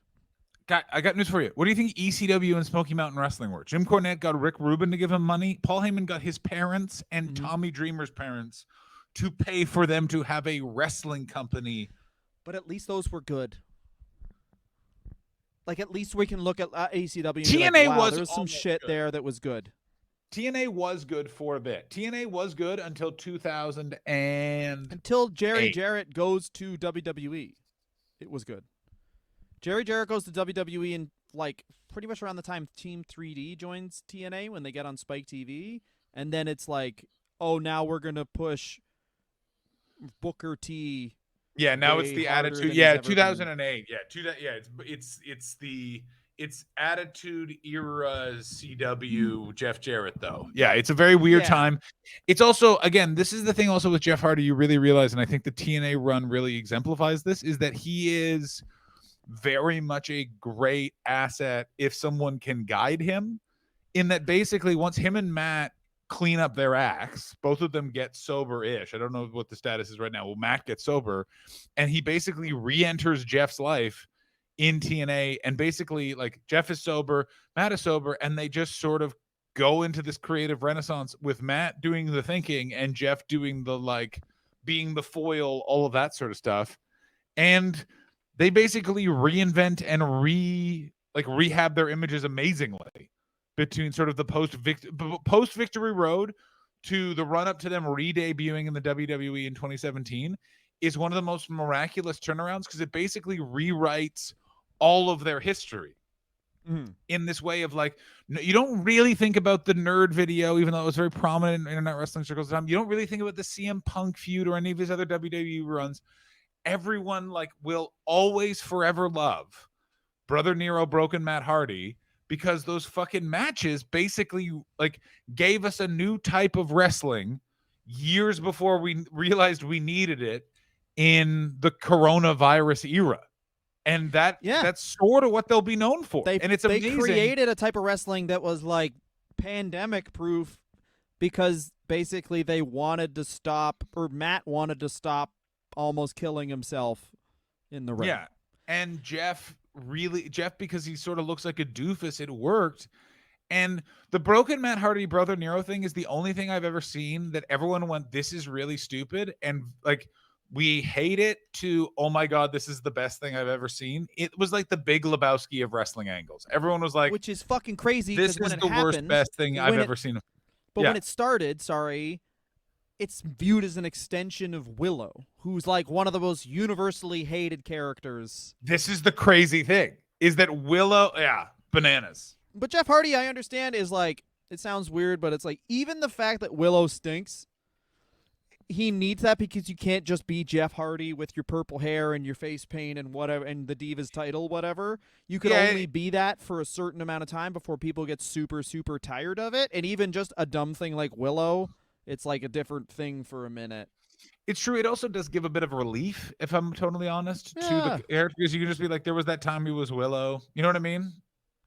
I got news for you. What do you think ECW and Smoky Mountain Wrestling were? Jim Cornette got Rick Rubin to give him money. Paul Heyman got his parents and Mhm. Tommy Dreamer's parents to pay for them to have a wrestling company. But at least those were good. Like at least we can look at ACW and TNA be like, wow, was there was some almost shit good. there that was good. TNA was good for a bit. TNA was good until 2000 and Until Jerry 8. Jarrett goes to WWE, it was good. Jerry Jarrett goes to WWE and like pretty much around the time Team 3D joins TNA when they get on Spike TV, and then it's like, oh, now we're gonna push Booker T. Yeah, now it's way the harder attitude. than he's Yeah, ever 2008. Yeah, it's attitude era CW Jeff Jarrett though. Yeah, it's a very weird Yeah. time. It's also, again, this is the thing also with Jeff Hardy you really realize, and I think the TNA run really exemplifies this, is that he is very much a great asset if someone can guide him, in that basically once him and Matt clean up their acts, both of them get sober-ish. I don't know what the status is right now. Well, Matt gets sober, and he basically re-enters Jeff's life in TNA, and basically like Jeff is sober, Matt is sober, and they just sort of go into this creative renaissance with Matt doing the thinking and Jeff doing the like being the foil, all of that sort of stuff. And they basically reinvent and rehab their images amazingly between sort of the post victory road to the run up to them re-debuting in the WWE in 2017 is one of the most miraculous turnarounds, because it basically rewrites all of their history in this way of like, you don't really think about the nerd video, even though it was very prominent in internet wrestling circles at the time. You don't really think about the CM Punk feud or any of his other WWE runs. Everyone like will always forever love Brother Nero Broken Matt Hardy, because those fucking matches basically like gave us a new type of wrestling years before we realized we needed it. in the coronavirus era. And that's sort of what they'll be known for. And it's amazing. They created a type of wrestling that was like pandemic proof because basically they wanted to stop, or Matt wanted to stop almost killing himself in the ring. Yeah. And Jeff, because he sort of looks like a doofus, it worked. And the broken Matt Hardy brother Nero thing is the only thing I've ever seen that everyone went, this is really stupid. And like, we hate it to, oh my God, this is the best thing I've ever seen. It was like the Big Lebowski of wrestling angles. Everyone was like, which is fucking crazy. This is the worst, best thing I've ever seen. But when it started, it's viewed as an extension of Willow, who's like one of the most universally hated characters. This is the crazy thing, is that Willow, bananas. But Jeff Hardy, I understand, is like, it sounds weird, but it's like, even the fact that Willow stinks, he needs that because you can't just be Jeff Hardy with your purple hair and your face paint and whatever, and the Divas title, whatever. You could only be that for a certain amount of time before people get super, super tired of it. And even just a dumb thing like Willow, it's like a different thing for a minute. It's true. It also does give a bit of relief, if I'm totally honest, to the character, because you can just be like, there was that time he was Willow. You know what I mean?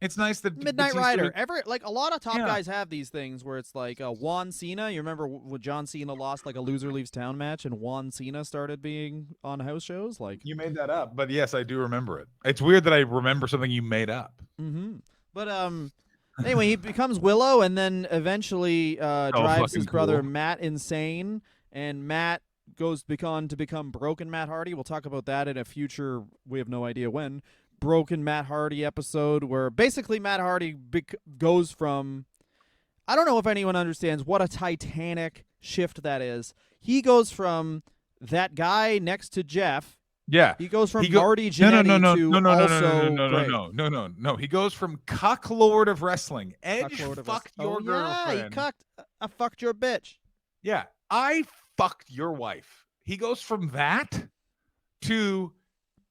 It's nice that Midnight Rider. Like a lot of top guys have these things where it's like Juan Cena. You remember when John Cena lost like a loser leaves town match, and Juan Cena started being on house shows? Like, you made that up, but yes, I do remember it. It's weird that I remember something you made up. Mm-hmm. But anyway, he becomes Willow, and then eventually drives his brother Matt insane, and Matt goes to become Broken Matt Hardy. We'll talk about that in a future, we have no idea when, Broken Matt Hardy episode, where basically Matt Hardy goes from, I don't know if anyone understands what a titanic shift that is. He goes from that guy next to Jeff. Yeah. He goes from Marty Jannetty to No. He goes from cuck lord of wrestling. Edge fucked your girlfriend. Yeah, he cucked. I fucked your bitch. Yeah. I fucked your wife. He goes from that to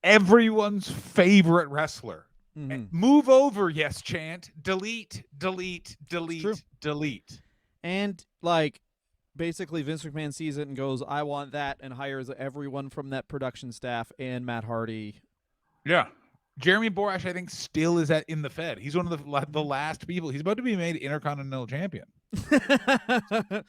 everyone's favorite wrestler. Mm-hmm. Move over, yes chant. Delete. And like, basically Vince McMahon sees it and goes, I want that, and hires everyone from that production staff and Matt Hardy. Yeah. Jeremy Borash, I think, still is in the Fed. He's one of the last people. He's about to be made Intercontinental Champion. But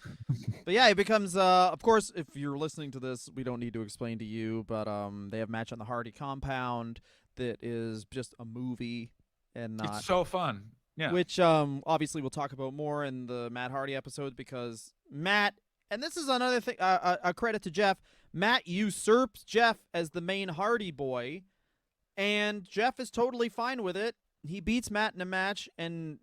yeah, he becomes, of course, if you're listening to this, we don't need to explain to you, but they have a match on the Hardy compound that is just a movie and not. It's so fun. Yeah. Which obviously we'll talk about more in the Matt Hardy episode, because Matt, and this is another thing, a credit to Jeff, Matt usurps Jeff as the main Hardy boy, and Jeff is totally fine with it. He beats Matt in a match and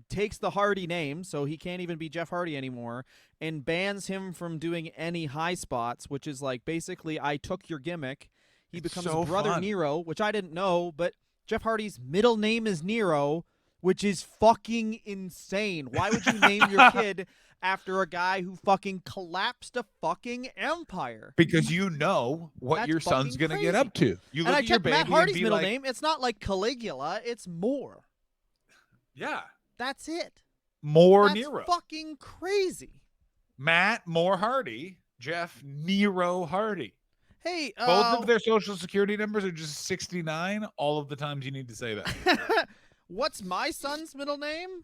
takes the Hardy name, so he can't even be Jeff Hardy anymore, and bans him from doing any high spots, which is like, basically, I took your gimmick. He becomes Brother Nero, which I didn't know, but Jeff Hardy's middle name is Nero, which is fucking insane. Why would you name your kid after a guy who fucking collapsed a fucking empire? Because you know what That's your son's going to crazy. get up to. You look and I at your checked baby Matt Hardy's and be middle like, name. It's not like Caligula. It's Moore. Yeah. That's it. More That's Nero. Fucking crazy. Matt More Hardy. Jeff Nero Hardy. Hey, both of their social security numbers are just 69 all of the times you need to say that. What's my son's middle name?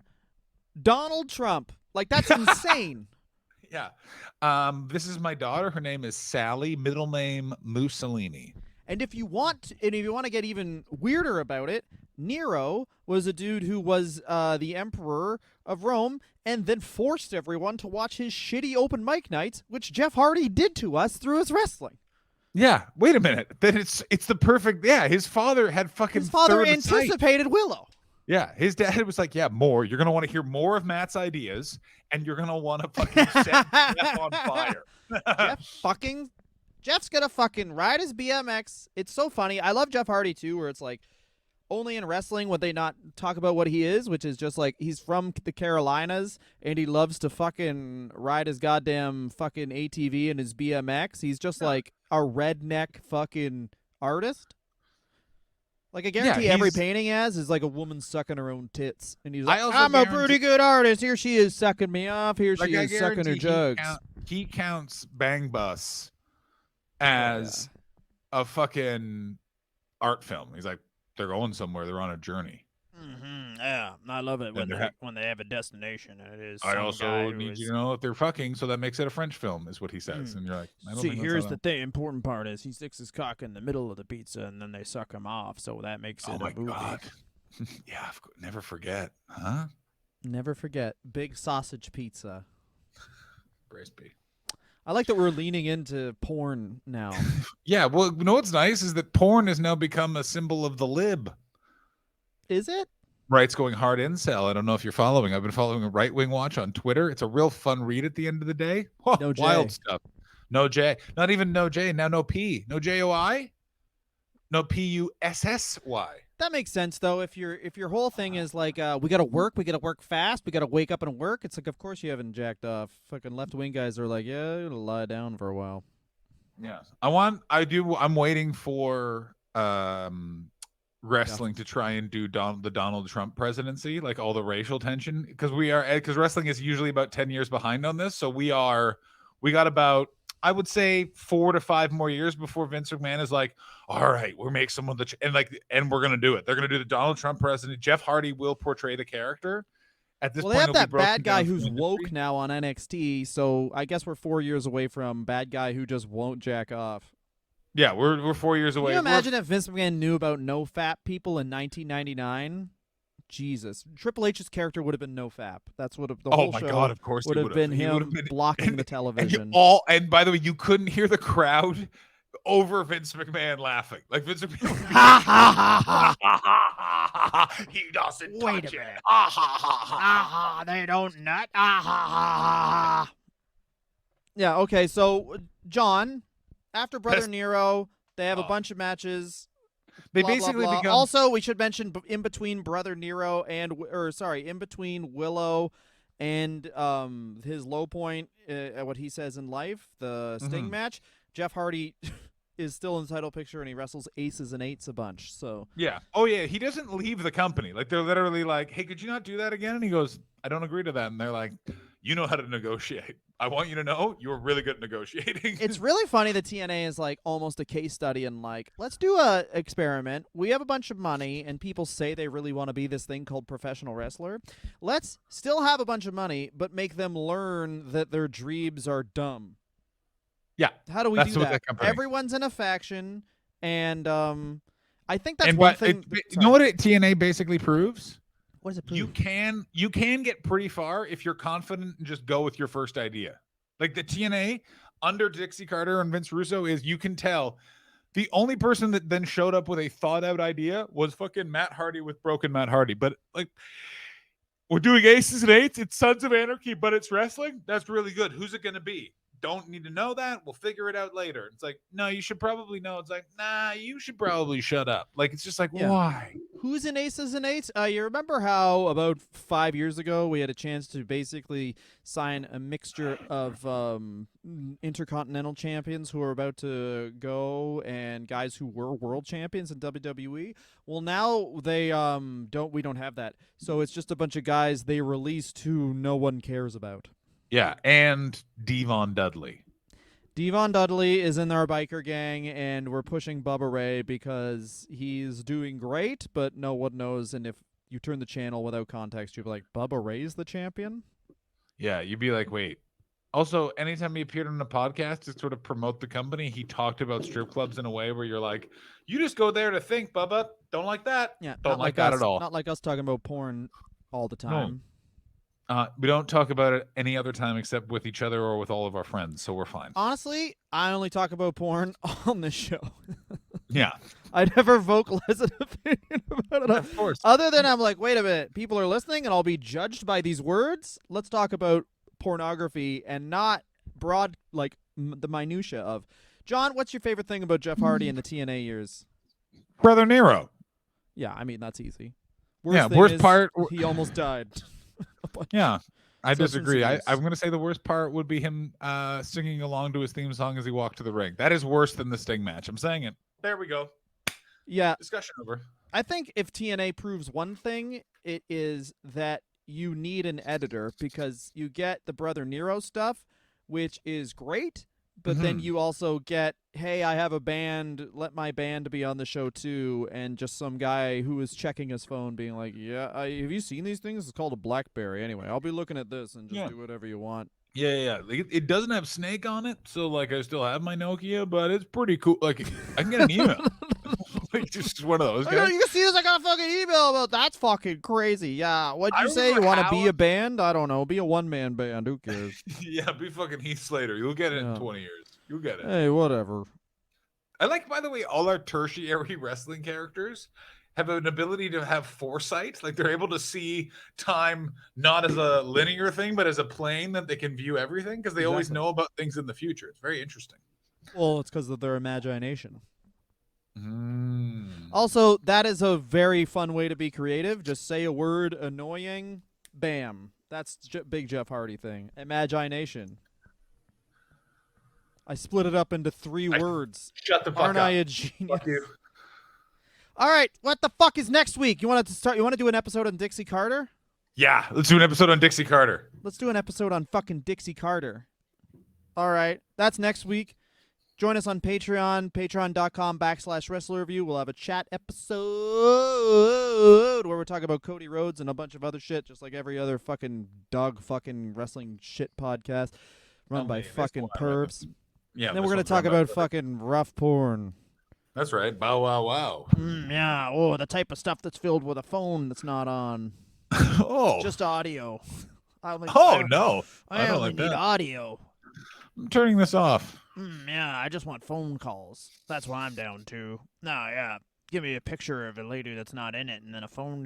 Donald Trump. Like, that's insane. Yeah. This is my daughter. Her name is Sally, middle name Mussolini. And if you want to get even weirder about it, Nero was a dude who was the emperor of Rome, and then forced everyone to watch his shitty open mic nights, which Jeff Hardy did to us through his wrestling. Yeah, wait a minute. Then it's the perfect. Yeah, his father had fucking. His father anticipated Willow. Yeah, his dad was like, "Yeah, more. You're gonna want to hear more of Matt's ideas, and you're gonna want to fucking set Jeff on fire." Jeff's gonna fucking ride his BMX. It's so funny. I love Jeff Hardy too, where it's like, only in wrestling would they not talk about what he is, which is just like, he's from the Carolinas and he loves to fucking ride his goddamn fucking ATV and his BMX. He's just like a redneck fucking artist. Like, I guarantee every painting he has is like a woman sucking her own tits. And he's like, I'm a pretty good artist. Here she is sucking me off. Here she is sucking her jugs. He counts Bang Bus as a fucking art film. He's like, they're going somewhere. They're on a journey. Yeah, I love it And when they have a destination and it is I some guy also who need you is. to know that they're fucking, so that makes it a French film, is what he says. Mm. And you're like, I don't See, think that's how here's that. the important part is he sticks his cock in the middle of the pizza and then they suck him off, so that makes Oh it my a movie. god. Yeah, never forget, huh? Never forget big sausage pizza. Brace B. I like that we're leaning into porn now. Yeah, well, you know what's nice is that porn has now become a symbol of the lib. Is it? Right's going hard incel. I don't know if you're following. I've been following a Right Wing Watch on Twitter. It's a real fun read at the end of the day. Oh, No J. wild stuff. No J. Not even no J. Now no P. No JOI. No PUSSY. That makes sense though. If your whole thing is like we gotta work fast, we gotta wake up and work. It's like of course you haven't jacked off. Fucking left wing guys are like, yeah, you gotta lie down for a while. Yeah. I'm waiting for wrestling to try and do the Donald Trump presidency, like all the racial tension, because wrestling is usually about 10 years behind on this. So we got about, I would say, 4 to 5 more years before Vince McMahon is like, all right, we'll make someone and we're gonna do it. They're gonna do the Donald Trump president. Jeff Hardy will portray the character. At this Well, point, they have it'll be that broken bad guy down who's from woke industry. now on NXT, so I guess we're 4 years away from bad guy who just won't jack off. Yeah, we're 4 years away. Can you imagine if Vince McMahon knew about no fap people in 1999? Jesus, Triple H's character would have been no fap. That's what the Oh whole my show god, of course would he have been He would him have been blocking the television. And by the way, you couldn't hear the crowd over Vince McMahon laughing. Like Vince McMahon. He doesn't Wait touch a it. minute. Ah, ha, ha, ha, Ah, they don't nut. Ah, ha, ha, ha, ha. Yeah, okay, so John, after Brother Best- Nero, they have a Oh. bunch of matches. They blah, blah, basically blah. become Also, we should mention in between Brother Nero in between Willow and his low point, what he says in life, the Sting Mhm. match. Jeff Hardy is still in the title picture, and he wrestles aces and eights a bunch. So Yeah. Oh yeah. He doesn't leave the company. Like they're literally like, "Hey, could you not do that again?" And he goes, "I don't agree to that." And they're like, "You know how to negotiate. I want you to know you're really good at negotiating." it's really funny that TNA is like almost a case study in like, let's do a experiment. We have a bunch of money, and people say they really want to be this thing called professional wrestler. Let's still have a bunch of money, but make them learn that their dreams are dumb. Yeah. How do we That's do what that? that company- Everyone's in a faction, and I think that's And one but thing. you know what TNA basically proves? What does it prove? You can get pretty far if you're confident and just go with your first idea. Like the TNA under Dixie Carter and Vince Russo is, you can tell the only person that then showed up with a thought out idea was fucking Matt Hardy with Broken Matt Hardy. But like, we're doing aces and eights. It's Sons of Anarchy, but it's wrestling. That's really good. Who's it going to be? Don't need to know that. We'll figure it out later. It's like, no, you should probably know. It's like, nah, you should probably shut up. Like, it's just like, Yeah. why? Who's in aces and eights? You remember how about 5 years ago we had a chance to basically sign a mixture of intercontinental champions who are about to go and guys who were world champions in WWE? Well, now they we don't have that. So it's just a bunch of guys they released who no one cares about. Yeah, and Devon Dudley. Devon Dudley is in our biker gang, and we're pushing Bubba Ray because he's doing great, but no one knows. And if you turn the channel without context, you'll be like, Bubba Ray's the champion? Yeah, you'd be like, wait. Also, anytime he appeared on a podcast to sort of promote the company, he talked about strip clubs in a way where you're like, you just go there to think, Bubba. Don't like that. Yeah, Don't not like that us, at all. Not like us talking about porn all the time. We don't talk about it any other time except with each other or with all of our friends, so we're fine. Honestly, I only talk about porn on this show. Yeah, I never vocalize an opinion about it. of course. Other than I'm like, wait a minute, people are listening and I'll be judged by these words. Let's talk about pornography and not broad, like the minutia of. John, what's your favorite thing about Jeff Hardy in the TNA years? Brother Nero. Yeah, I mean, that's easy. Yeah, thing worst is part- he almost died. Yeah, I Substance disagree. abuse. I'm going to say the worst part would be him singing along to his theme song as he walked to the ring. That is worse than the Sting match. I'm saying it. There we go. Yeah, Discussion over. I think if TNA proves one thing, it is that you need an editor because you get the Brother Nero stuff, which is great, But then Mhm. you also get, hey, I have a band, let my band be on the show too, and just some guy who is checking his phone being like, yeah, have you seen these things? It's called a BlackBerry. Anyway, I'll be looking at this and just Yeah. do whatever you want. Yeah. Like, it doesn't have Snake on it, so like I still have my Nokia, but it's pretty cool. Like I can get an email. Like just one of those I know, guys. you can see this. I got a fucking email about that's fucking crazy. Yeah. What'd I you say? You remember want to be how- a band? I don't know. Be a one-man band. Who cares? Yeah, be fucking Heath Slater. You'll get it in Yeah. 20 years. You'll get it. Hey, whatever. I like, by the way, all our tertiary wrestling characters have an ability to have foresight. Like they're able to see time not as a linear thing, but as a plane that they can view everything because they always Exactly. know about things in the future. It's very interesting. Well, it's because of their imagination. Mm. Also, that is a very fun way to be creative. Just say a word, annoying, bam. That's big Jeff Hardy thing. Imagination. I split it up into 3 words. Shut the fuck Aren't I up. a genius? Fuck you. All right, what the fuck is next week? You want to start? You want to do an episode on Dixie Carter? Yeah, let's do an episode on Dixie Carter. Let's do an episode on fucking Dixie Carter. All right, that's next week. Join us on Patreon, patreon.com/wrestler review. We'll have a chat episode where we're talking about Cody Rhodes and a bunch of other shit, just like every other fucking dog fucking wrestling shit podcast run by man, this fucking one I read. pervs. Yeah. And then this we're going one's to talk run by about Pervs. fucking rough porn. That's right. Bow wow wow. Yeah, oh, the type of stuff that's filled with a phone that's not on. Oh. Just audio. Oh no. I don't only like need that. audio. I'm turning this off. Yeah, I just want phone calls. That's what I'm down to. No, yeah. Give me a picture of a lady that's not in it and then a phone